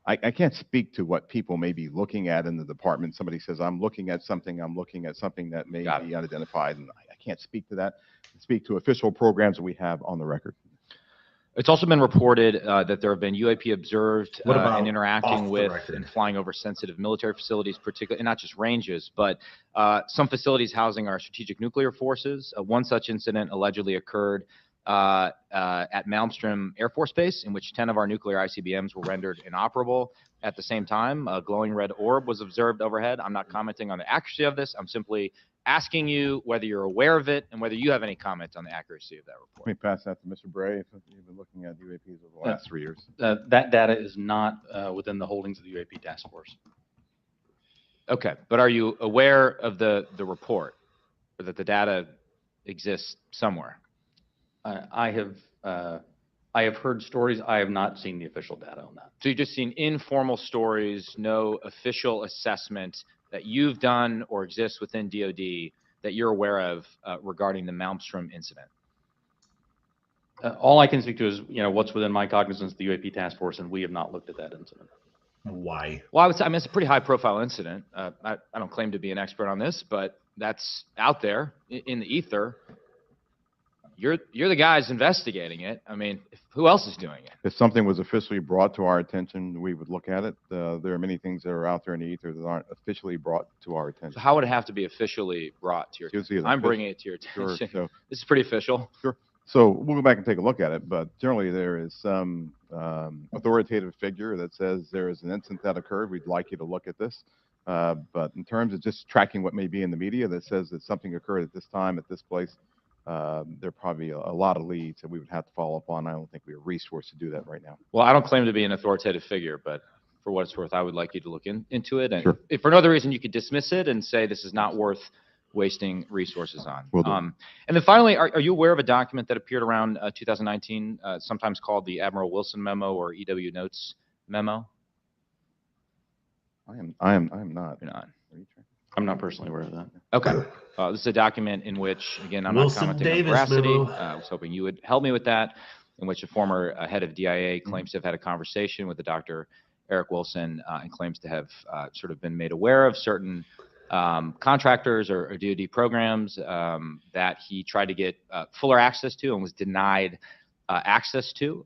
I can't speak to what people may be looking at in the department. Somebody says, I'm looking at something that may be unidentified, and I can't speak to that. I speak to official programs that we have on the record. It's also been reported that there have been UAP observed What about and interacting off the with record? and flying over sensitive military facilities, particularly, and not just ranges, but some facilities housing our strategic nuclear forces. One such incident allegedly occurred at Malmstrom Air Force Base, in which 10 of our nuclear ICBMs were rendered inoperable. At the same time, a glowing red orb was observed overhead. I'm not commenting on the accuracy of this. I'm simply asking you whether you're aware of it and whether you have any comment on the accuracy of that report. Let me pass that to Mr. Bray. If you've been looking at UAPs over the last 3 years. That data is not within the holdings of the UAP task force. Okay, but are you aware of the report, or that the data exists somewhere? I have heard stories. I have not seen the official data on that. So you've just seen informal stories, no official assessment that you've done or exists within DoD that you're aware of regarding the Malmstrom incident? All I can speak to is, what's within my cognizance, the UAP task force, and we have not looked at that incident. Why? Well, I would say, I mean, it's a pretty high-profile incident. I don't claim to be an expert on this, but that's out there in the ether. You're the guys investigating it. I mean, who else is doing it? If something was officially brought to our attention, we would look at it. There are many things that are out there in the ether that aren't officially brought to our attention. So how would it have to be officially brought to your attention? I'm bringing it to your attention. Sure. This is pretty official. Sure. So we'll go back and take a look at it, but generally there is some authoritative figure that says there is an incident that occurred. We'd like you to look at this. But in terms of just tracking what may be in the media that says that something occurred at this time, at this place, there are probably a lot of leads that we would have to follow up on. I don't think we have resource to do that right now. Well, I don't claim to be an authoritative figure, but for what it's worth, I would like you to look into it. And Sure. if for no other reason, you could dismiss it and say this is not worth wasting resources on. Will do. And then finally, are you aware of a document that appeared around 2019, sometimes called the Admiral Wilson Memo or EW Notes Memo? I am not. You're not. Are you tracking? I'm not personally aware of that. Okay. This is a document in which, again, I'm Wilson not commenting Davis on veracity. memo. I was hoping you would help me with that, in which a former head of DIA claims to have had a conversation with the Dr. Eric Wilson and claims to have sort of been made aware of certain contractors or DoD programs that he tried to get fuller access to and was denied access to.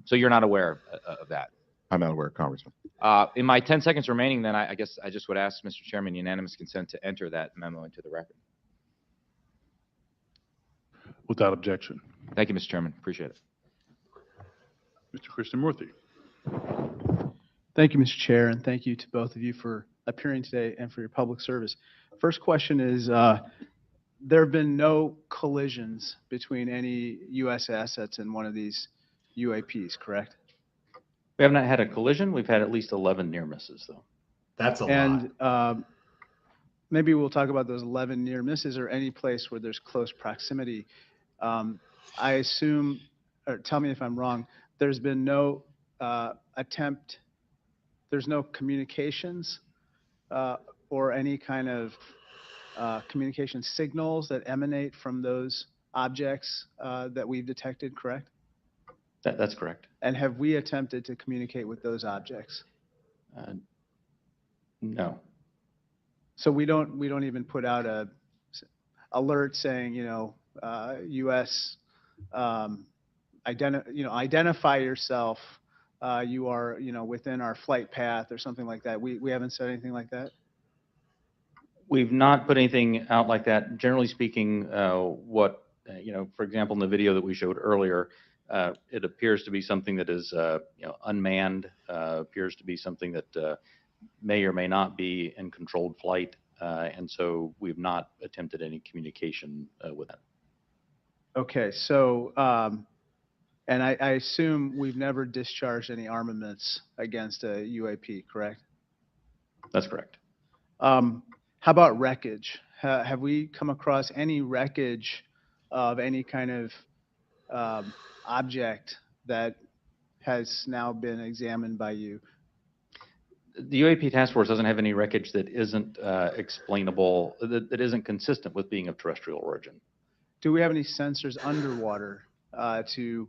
So you're not aware of that? I'm not aware, Congressman. In my 10 seconds remaining, then I guess I just would ask Mr. Chairman unanimous consent to enter that memo into the record. Without objection. Thank you, Mr. Chairman. Appreciate it. Mr. Krishnamurthy. Thank you, Mr. Chair, and thank you to both of you for appearing today and for your public service. First question is, there have been no collisions between any U.S. assets in one of these UAPs, correct? We have not had a collision. We've had at least 11 near misses, though. That's a lot. And maybe we'll talk about those 11 near misses or any place where there's close proximity. I assume, or tell me if I'm wrong, there's been no attempt, there's no communications or any kind of communication signals that emanate from those objects that we've detected, correct? That's correct. And have we attempted to communicate with those objects? No. So we don't even put out a alert saying, U.S. Identify yourself. You are, within our flight path or something like that. We haven't said anything like that. We've not put anything out like that. Generally speaking, for example, in the video that we showed earlier, it appears to be something that is, unmanned, appears to be something that may or may not be in controlled flight. And so we've not attempted any communication with that. Okay, so, and I assume we've never discharged any armaments against a UAP, correct? That's correct. How about wreckage? Have we come across any wreckage of any kind of object that has now been examined by you? The UAP task force doesn't have any wreckage that isn't explainable, that isn't consistent with being of terrestrial origin. Do we have any sensors underwater to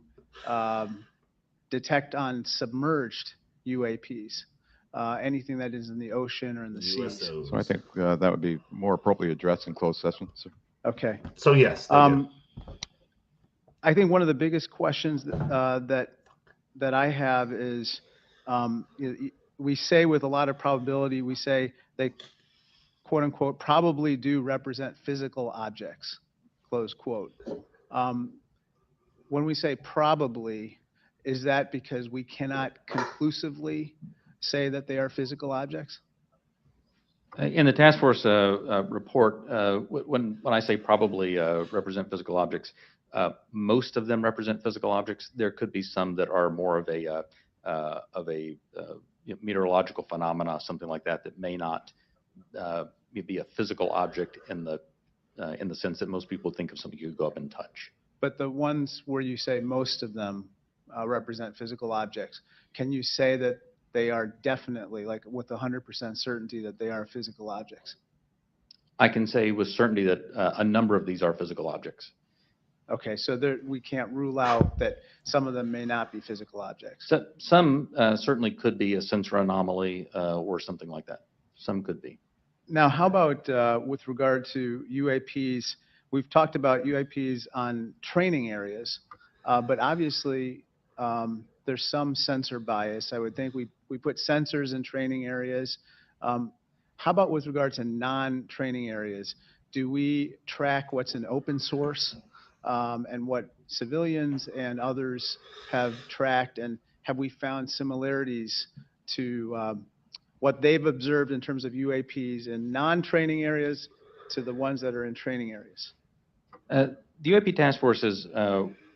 detect on submerged UAPs? Anything that is in the ocean or in the seas? So I think that would be more appropriately addressed in closed session, sir. Okay. So yes. I think one of the biggest questions that I have is, we say with a lot of probability, we say they quote unquote probably do represent physical objects, close quote. When we say probably, is that because we cannot conclusively say that they are physical objects? In the task force report, when I say probably represent physical objects, most of them represent physical objects. There could be some that are more of a meteorological phenomena, something like that, that may not be a physical object in the sense that most people think of something you could go up and touch. But the ones where you say most of them represent physical objects, can you say that they are definitely, like with 100% certainty, that they are physical objects? I can say with certainty that a number of these are physical objects. Okay, so we can't rule out that some of them may not be physical objects. So, some certainly could be a sensor anomaly or something like that. Some could be. Now, how about with regard to UAPs? We've talked about UAPs on training areas, but obviously there's some sensor bias. I would think we put sensors in training areas. How about with regard to non-training areas? Do we track what's in open source and what civilians and others have tracked? And have we found similarities to what they've observed in terms of UAPs in non-training areas to the ones that are in training areas? The UAP task force has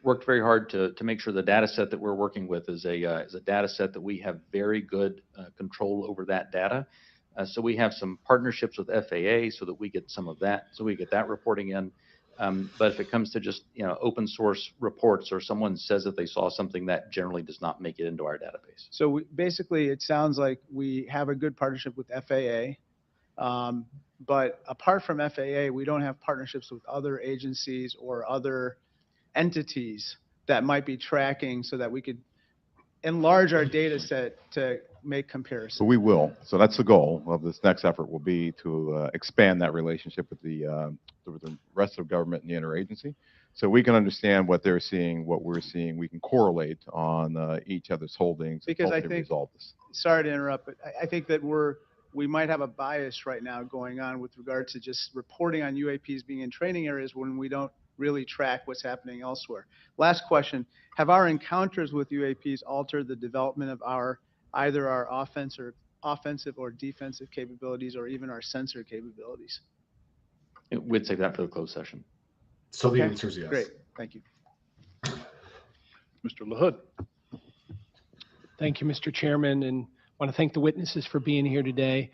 worked very hard to make sure the data set that we're working with is a data set that we have very good control over that data. So we have some partnerships with FAA so that we get some of that, so we get that reporting in. But if it comes to just open source reports or someone says that they saw something, that generally does not make it into our database. So basically, it sounds like we have a good partnership with FAA. But apart from FAA, we don't have partnerships with other agencies or other entities that might be tracking so that we could enlarge our data set to make comparisons. So we will. So that's the goal of this next effort, will be to expand that relationship with the rest of government and the interagency, so we can understand what they're seeing, what we're seeing. We can correlate on each other's holdings. Because I and think, resolve this. Sorry to interrupt, but I think that we might have a bias right now going on with regard to just reporting on UAPs being in training areas when we don't really track what's happening elsewhere. Last question, have our encounters with UAPs altered the development of either our offensive or defensive capabilities, or even our sensor capabilities? We'd save that for the closed session. So the Okay, answer is yes. Great, thank you. Mr. LaHood. Thank you, Mr. Chairman, and I want to thank the witnesses for being here today.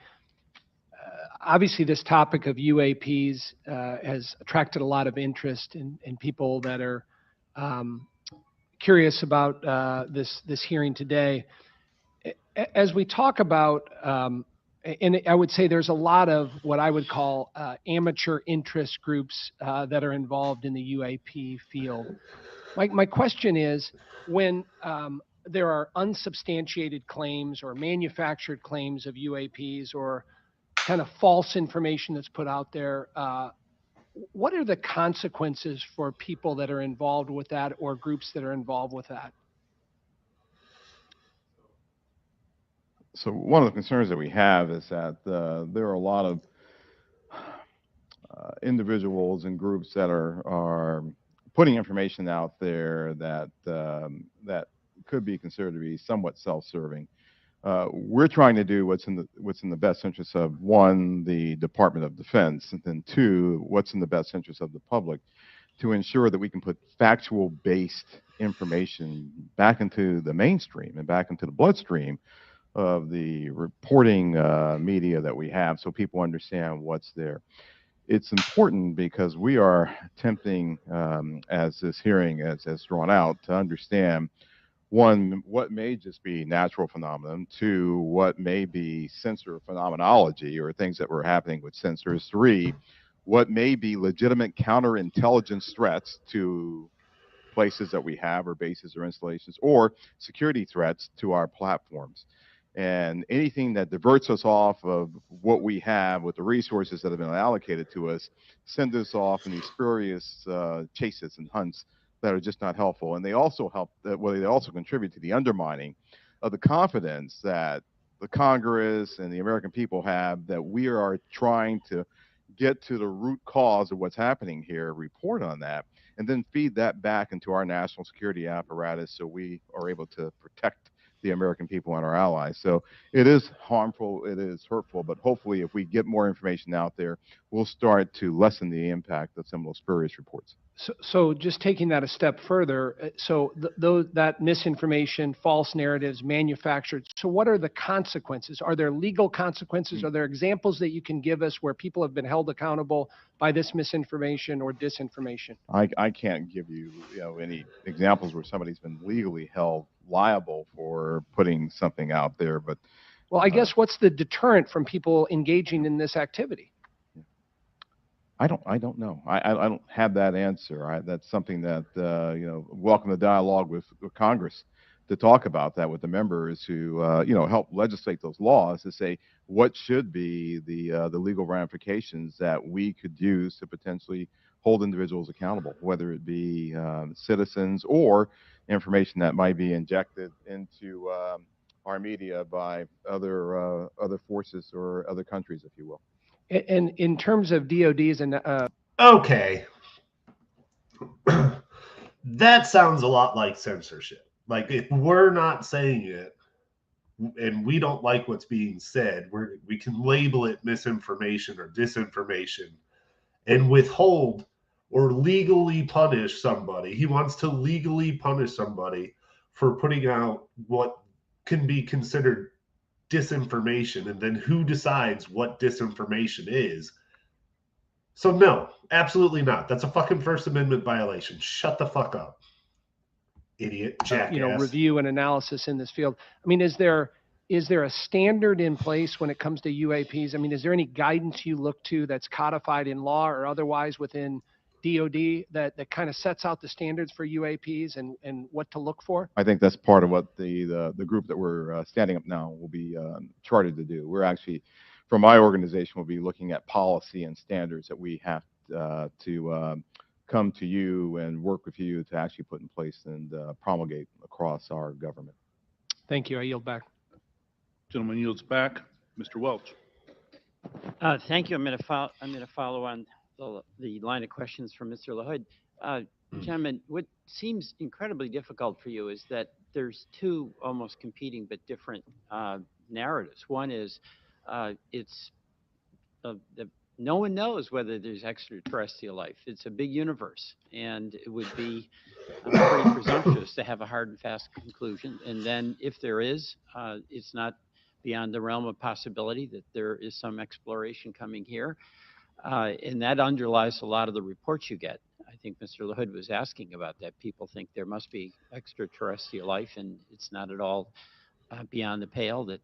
Obviously, this topic of UAPs has attracted a lot of interest in people that are curious about this hearing today. As we talk about, and I would say there's a lot of what I would call amateur interest groups that are involved in the UAP field. My question is, when there are unsubstantiated claims or manufactured claims of UAPs or kind of false information that's put out there, what are the consequences for people that are involved with that or groups that are involved with that? So one of the concerns that we have is that there are a lot of individuals and groups that are putting information out there that that could be considered to be somewhat self-serving. We're trying to do what's in the best interest of, one, the Department of Defense, and then two, what's in the best interest of the public, to ensure that we can put factual-based information back into the mainstream and back into the bloodstream of the reporting media that we have, so people understand what's there. It's important because we are attempting, as this hearing has drawn out, to understand, one, what may just be natural phenomenon, two, what may be sensor phenomenology or things that were happening with sensors, three, what may be legitimate counterintelligence threats to places that we have or bases or installations, or security threats to our platforms. And anything that diverts us off of what we have with the resources that have been allocated to us, send us off in these spurious chases and hunts that are just not helpful, and they also help. Well, they also contribute to the undermining of the confidence that the Congress and the American people have that we are trying to get to the root cause of what's happening here, report on that, and then feed that back into our national security apparatus so we are able to protect the American people and our allies. So it is harmful, it is hurtful, but hopefully if we get more information out there, we'll start to lessen the impact of some of those spurious reports. So just taking that a step further, that misinformation, false narratives, manufactured. So what are the consequences? Are there legal consequences? Are there examples that you can give us where people have been held accountable by this misinformation or disinformation? I can't give you, any examples where somebody's been legally held liable for putting something out there, but Well, I guess what's the deterrent from people engaging in this activity? I don't know. I don't have that answer. That's something that welcome the dialogue with Congress to talk about that with the members who help legislate those laws to say what should be the legal ramifications that we could use to potentially hold individuals accountable, whether it be citizens or information that might be injected into our media by other forces or other countries, if you will. And in terms of DODs and Okay. That sounds a lot like censorship. Like if we're not saying it and we don't like what's being said, we can label it misinformation or disinformation and withhold or legally punish somebody. He wants to legally punish somebody for putting out what can be considered disinformation, and then who decides what disinformation is. So no, absolutely not. That's a fucking First Amendment violation. Shut the fuck up, idiot, jackass. review and analysis in this field. I mean, is there a standard in place when it comes to UAPs? I mean, is there any guidance you look to that's codified in law or otherwise within DOD that kind of sets out the standards for UAPs and what to look for? I think that's part of what the group that we're standing up now will be chartered to do. We're actually, from my organization, we'll be looking at policy and standards that we have to come to you and work with you to actually put in place and promulgate across our government. Thank you. I yield back. Gentleman yields back. Mr. Welch. Thank you. I'm going to follow on the line of questions from Mr. LaHood. Gentlemen, what seems incredibly difficult for you is that there's two almost competing but different narratives. One is no one knows whether there's extraterrestrial life. It's a big universe, and it would be pretty presumptuous to have a hard and fast conclusion. And then if there is, it's not beyond the realm of possibility that there is some exploration coming here. And that underlies a lot of the reports you get. I think Mr. LaHood was asking about that. People think there must be extraterrestrial life, and it's not at all beyond the pale that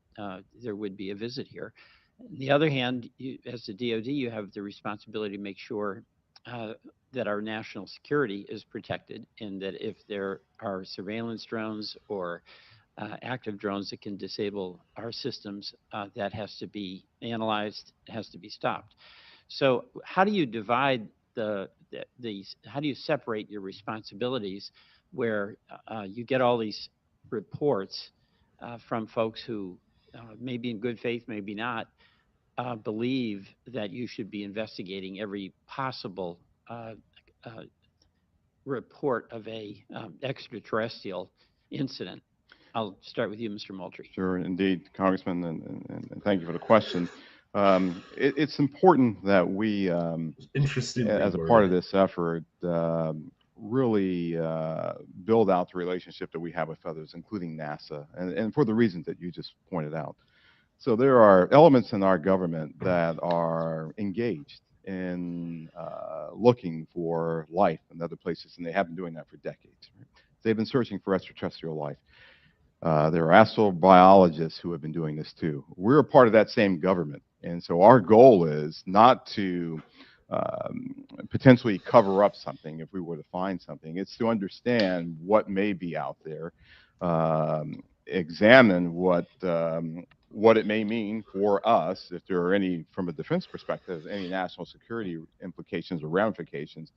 there would be a visit here. On the other hand, as the DOD, you have the responsibility to make sure that our national security is protected, and that if there are surveillance drones or active drones that can disable our systems, that has to be analyzed, has to be stopped. So how do you divide how do you separate your responsibilities where you get all these reports from folks who maybe in good faith, maybe not, believe that you should be investigating every possible report of a extraterrestrial incident? I'll start with you, Mr. Moultrie. Sure, indeed, Congressman, and thank you for the question. It's important that we, as a part of this effort, really build out the relationship that we have with others, including NASA, and for the reasons that you just pointed out. So there are elements in our government that are engaged in looking for life in other places, and they have been doing that for decades. Right? They've been searching for extraterrestrial life. There are astrobiologists who have been doing this too. We're a part of that same government. And so our goal is not to potentially cover up something if we were to find something. It's to understand what may be out there, examine what it may mean for us, if there are any, from a defense perspective, any national security implications or ramifications.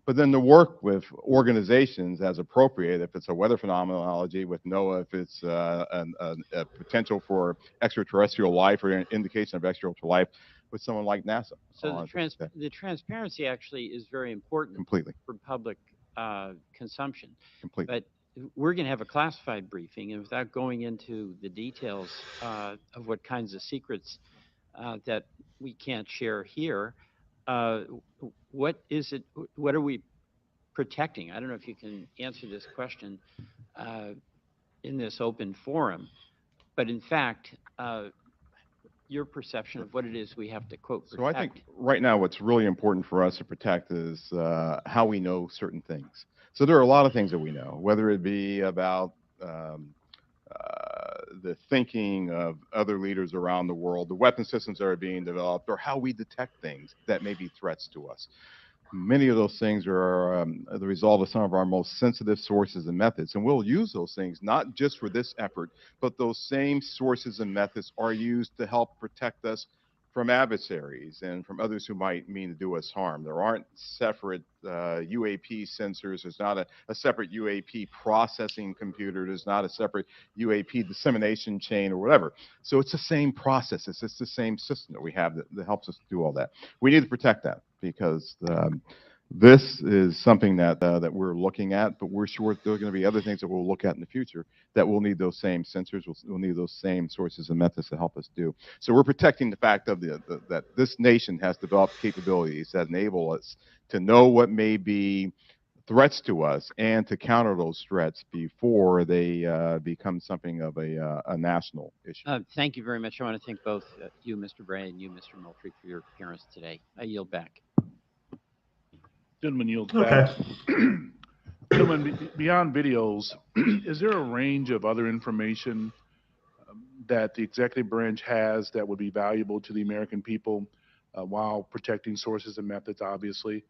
but then to work with organizations as appropriate, if it's a weather phenomenology with NOAA, if it's a potential for extraterrestrial life or an indication of extraterrestrial life with someone like NASA. So the transparency actually is very important Completely. for public consumption. Completely. But we're going to have a classified briefing, and without going into the details of what kinds of secrets that we can't share here, what is it? What are we protecting? I don't know if you can answer this question in this open forum, but in fact, your perception of what it is we have to quote protect. So I think right now what's really important for us to protect is how we know certain things. So there are a lot of things that we know, whether it be about the thinking of other leaders around the world, the weapon systems that are being developed, or how we detect things that may be threats to us. Many of those things are the result of some of our most sensitive sources and methods. And we'll use those things not just for this effort, but those same sources and methods are used to help protect us from adversaries and from others who might mean to do us harm. There aren't separate UAP sensors. There's not a separate UAP processing computer. There's not a separate UAP dissemination chain or whatever. So it's the same process. It's the same system that we have that helps us do all that. We need to protect that because this is something that we're looking at, but we're sure there are going to be other things that we'll look at in the future that will need those same sensors, we'll need those same sources and methods to help us do. So we're protecting the fact of that this nation has developed capabilities that enable us to know what may be threats to us and to counter those threats before they become something of a national issue. Thank you very much. I want to thank both you, Mr. Bray, and you, Mr. Moultrie, for your appearance today. I yield back. Gentleman yields Okay. back. Gentlemen, beyond videos, is there a range of other information that the executive branch has that would be valuable to the American people while protecting sources and methods, obviously?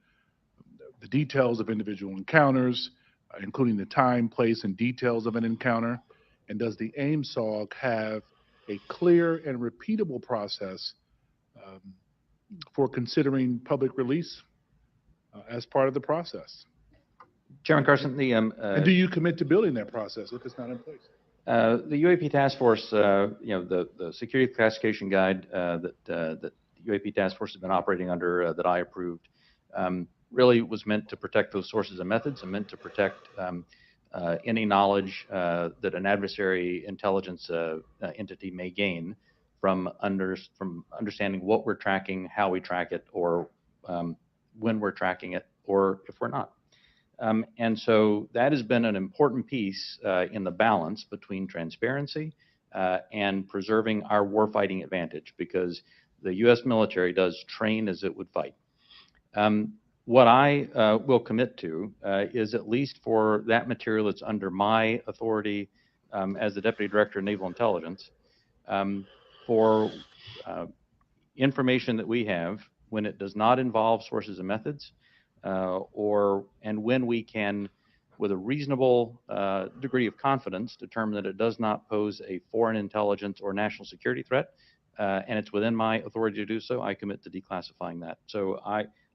The details of individual encounters, including the time, place, and details of an encounter. And does the AIMSOG have a clear and repeatable process for considering public release as part of the process? Chairman Carson, And do you commit to building that process if it's not in place? the UAP task force, the security classification guide that the UAP task force has been operating under that I approved really was meant to protect those sources and methods and meant to protect any knowledge that an adversary intelligence entity may gain from understanding what we're tracking, how we track it, or when we're tracking it, or if we're not. And so that has been an important piece in the balance between transparency and preserving our warfighting advantage, because the U.S. military does train as it would fight. What I will commit to is, at least for that material that's under my authority as the Deputy Director of Naval Intelligence, for information that we have when it does not involve sources and methods, and when we can, with a reasonable degree of confidence, determine that it does not pose a foreign intelligence or national security threat, and it's within my authority to do so, I commit to declassifying that. So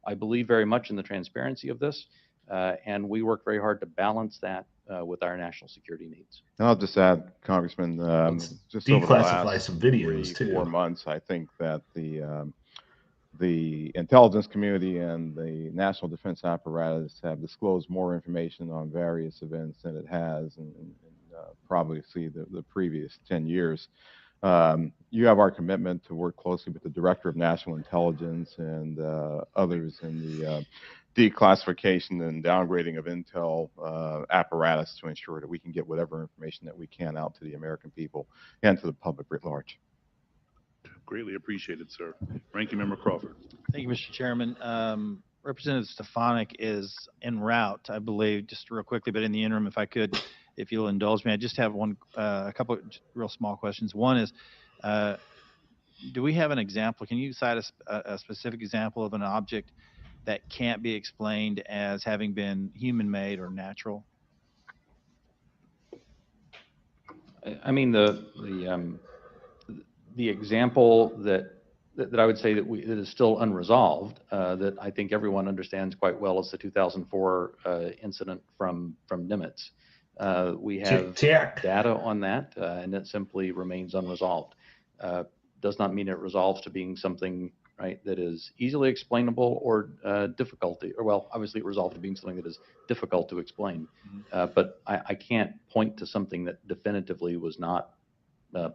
I believe very much in the transparency of this, and we work very hard to balance that with our national security needs. And I'll just add, Congressman, just over the declassify last some videos, 4 too. months, I think that the intelligence community and the national defense apparatus have disclosed more information on various events than it has in probably the previous 10 years. You have our commitment to work closely with the Director of National Intelligence and others in the declassification and downgrading of intel apparatus to ensure that we can get whatever information that we can out to the American people and to the public writ large. Greatly appreciated, sir. Ranking Member Crawford. Thank you, Mr. Chairman. Representative Stefanik is en route, I believe, just real quickly, but in the interim, if I could, if you'll indulge me, I just have a couple of real small questions. One is, do we have an example? Can you cite a specific example of an object that can't be explained as having been human-made or natural? I mean, the example that that I would say that that is still unresolved, that I think everyone understands quite well is the 2004 incident from Nimitz. We have Tic-tac. data on that, and it simply remains unresolved. Does not mean it resolves to being something, right, that is easily explainable or well, obviously it resolved to being something that is difficult to explain. But I can't point to something that definitively was not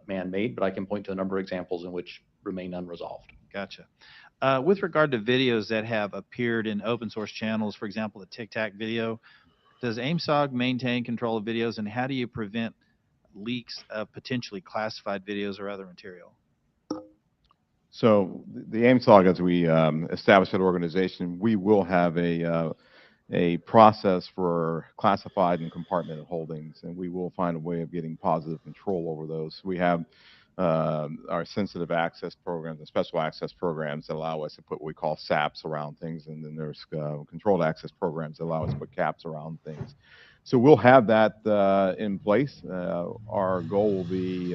man-made, but I can point to a number of examples in which remain unresolved. Gotcha. With regard to videos that have appeared in open source channels, for example, the Tic Tac video, does AIMSOG maintain control of videos, and how do you prevent leaks of potentially classified videos or other material? So the AIMSOG, as we establish that organization, we will have a process for classified and compartmented holdings, and we will find a way of getting positive control over those. We have our sensitive access programs and special access programs that allow us to put what we call SAPs around things, and then there's controlled access programs that allow us to put caps around things. So we'll have that in place. Our goal will be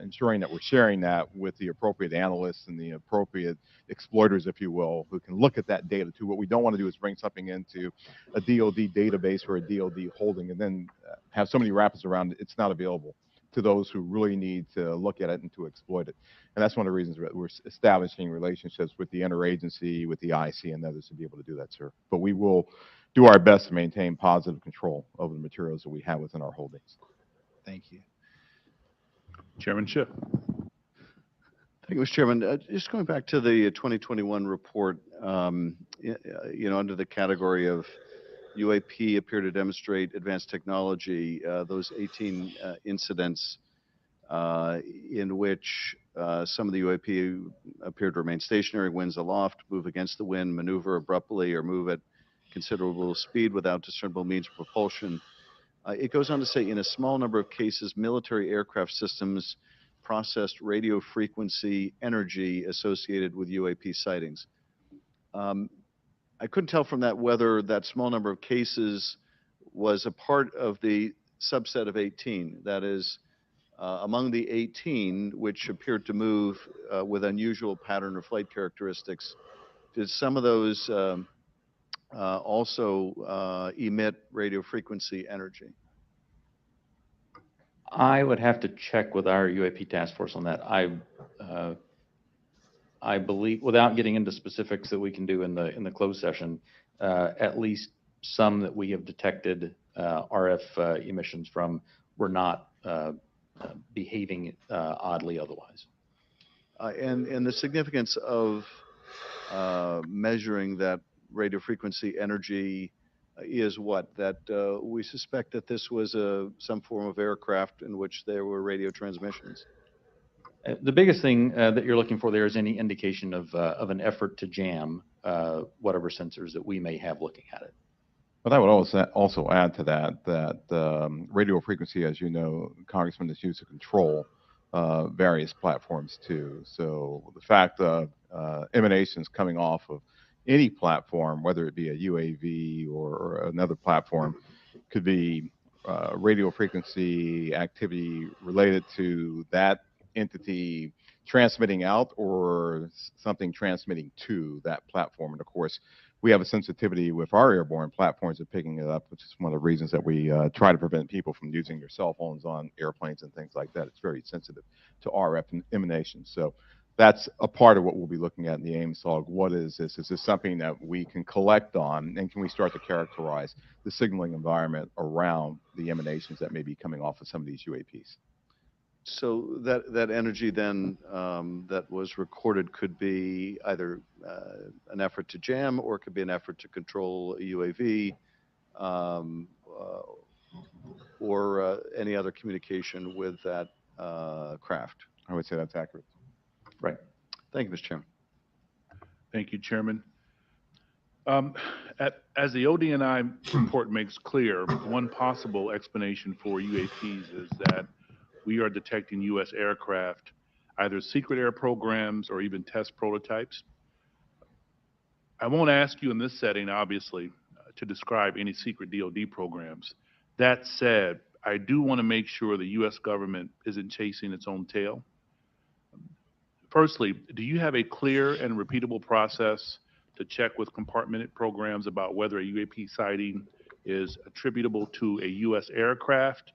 ensuring that we're sharing that with the appropriate analysts and the appropriate exploiters, if you will, who can look at that data too. What we don't want to do is bring something into a DoD database or a DoD holding and then have so many wrappers around it, it's not available to those who really need to look at it and to exploit it. And that's one of the reasons we're establishing relationships with the interagency, with the IC and others to be able to do that, sir. But we will do our best to maintain positive control over the materials that we have within our holdings. Thank you. Chairman Schiff. Thank you, Mr. Chairman. Just going back to the 2021 report, under the category of UAP appear to demonstrate advanced technology, those 18 incidents in which some of the UAP appear to remain stationary, winds aloft, move against the wind, maneuver abruptly, or move at considerable speed without discernible means of propulsion. It goes on to say, in a small number of cases, military aircraft systems processed radio frequency energy associated with UAP sightings. I couldn't tell from that whether that small number of cases was a part of the subset of 18. That is, among the 18 which appeared to move with unusual pattern or flight characteristics, did some of those also emit radio frequency energy? I would have to check with our UAP task force on that. I believe, without getting into specifics that we can do in the closed session, at least some that we have detected RF emissions from were not behaving oddly otherwise. And the significance of measuring that radio frequency energy is what? That we suspect that this was some form of aircraft in which there were radio transmissions. The biggest thing that you're looking for there is any indication of an effort to jam whatever sensors that we may have looking at it. But I would also add to that radio frequency, as you know, Congressman, is used to control various platforms too. So the fact of emanations coming off of any platform, whether it be a UAV or another platform, could be radio frequency activity related to that entity transmitting out or something transmitting to that platform. And of course, we have a sensitivity with our airborne platforms of picking it up, which is one of the reasons that we try to prevent people from using their cell phones on airplanes and things like that. It's very sensitive to RF emanations. So that's a part of what we'll be looking at in the AIMSOG. What is this? Is this something that we can collect on, and can we start to characterize the signaling environment around the emanations that may be coming off of some of these UAPs? So that energy then that was recorded could be either an effort to jam, or it could be an effort to control a UAV, or any other communication with that craft. I would say that's accurate. Right. Thank you, Mr. Chairman. Thank you, Chairman. As the ODNI report makes clear, one possible explanation for UAPs is that we are detecting U.S. aircraft, either secret air programs or even test prototypes. I won't ask you in this setting, obviously, to describe any secret DoD programs. That said, I do want to make sure the U.S. government isn't chasing its own tail. firstly, do you have a clear and repeatable process to check with compartmented programs about whether a UAP sighting is attributable to a U.S. aircraft?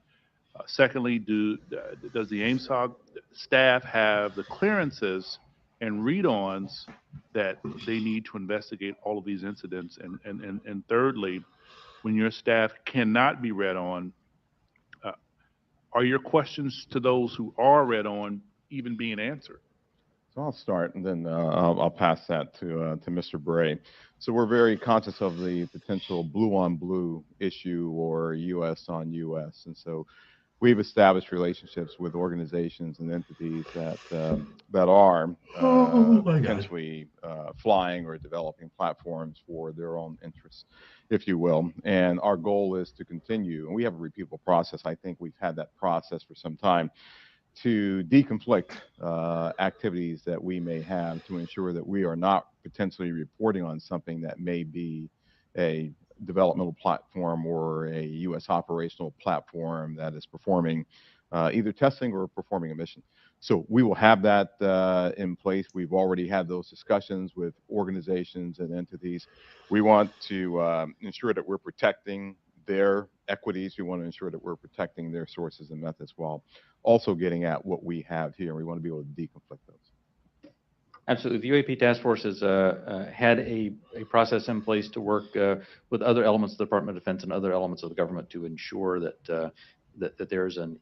Secondly, does the AIMSOG staff have the clearances and read-ons that they need to investigate all of these incidents? And thirdly, when your staff cannot be read on, uh, are your questions to those who are read on even being answered? So I'll start, and then I'll pass that to Mr. Bray. So we're very conscious of the potential blue on blue issue or U.S. on U.S. And so we've established relationships with organizations and entities that are potentially flying or developing platforms for their own interests, if you will. And our goal is to continue, and we have a repeatable process. I think we've had that process for some time, to deconflict activities that we may have to ensure that we are not potentially reporting on something that may be a developmental platform or a U.S. operational platform that is performing either testing or performing a mission. So we will have that in place. We've already had those discussions with organizations and entities. We want to ensure that we're protecting their equities. We want to ensure that we're protecting their sources and methods while also getting at what we have here. We want to be able to deconflict those. Absolutely. The UAP task force has had a process in place to work with other elements of the Department of Defense and other elements of the government to ensure that that there's an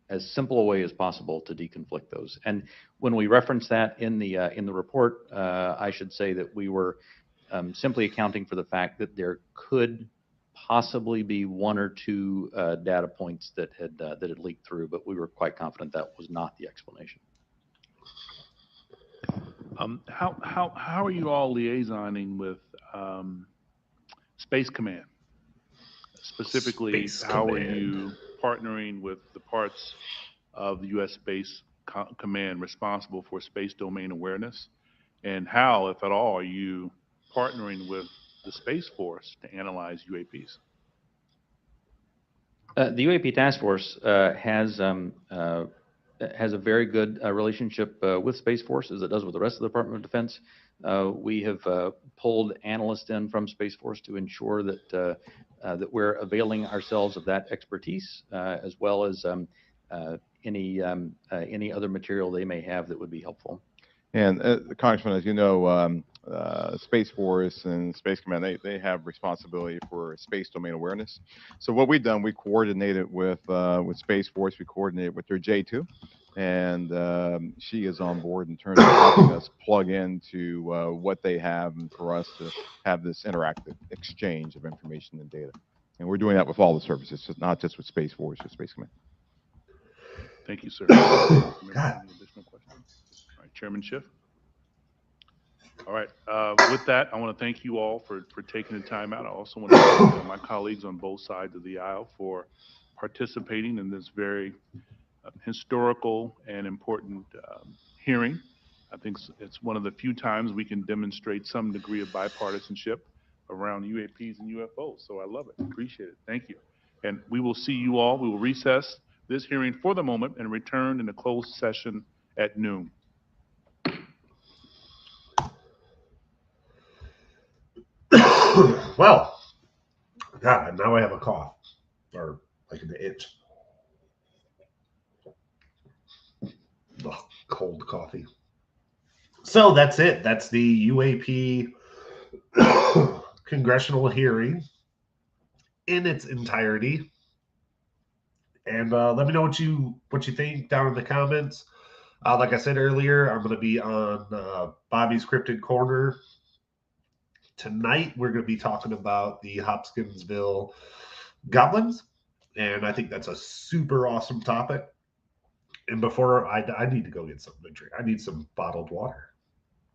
as simple a way as possible to deconflict those. And when we reference that in the report, I should say that we were simply accounting for the fact that there could possibly be one or two data points that had leaked through, but we were quite confident that was not the explanation. How are you all liaisoning with Space Command? Specifically, how are you partnering with the parts of the U.S. Space Command responsible for space domain awareness? And how, if at all, are you partnering with the Space Force to analyze UAPs? The UAP task force has a very good relationship with Space Force, as it does with the rest of the Department of Defense. We have pulled analysts in from Space Force to ensure that that we're availing ourselves of that expertise, as well as any other material they may have that would be helpful. And Congressman, as you know, Space Force and Space Command, they have responsibility for space domain awareness. So what we've done, we coordinated with Space Force, we coordinated with their J2, and she is on board in terms of helping us plug into what they have and for us to have this interactive exchange of information and data. And we're doing that with all the services, not just with Space Force or Space Command. Thank you, sir. Any additional questions? All right, Chairman Schiff. All right. With that, I want to thank you all for taking the time out. I also want to thank my colleagues on both sides of the aisle for participating in this very historical and important hearing. I think it's one of the few times we can demonstrate some degree of bipartisanship around UAPs and UFOs. So I love it. Appreciate it. Thank you. And we will see you all. We will recess this hearing for the moment and return in a closed session at noon. Well, God, now I have a cough, or like an itch. Ugh, cold coffee. So that's it. That's the UAP congressional hearing in its entirety. And let me know what you think down in the comments. Like I said earlier, I'm going to be on Bobby's Cryptid Corner. Tonight, we're going to be talking about the Hopkinsville goblins. And I think that's a super awesome topic. And before I need to go get something to drink. I need some bottled water.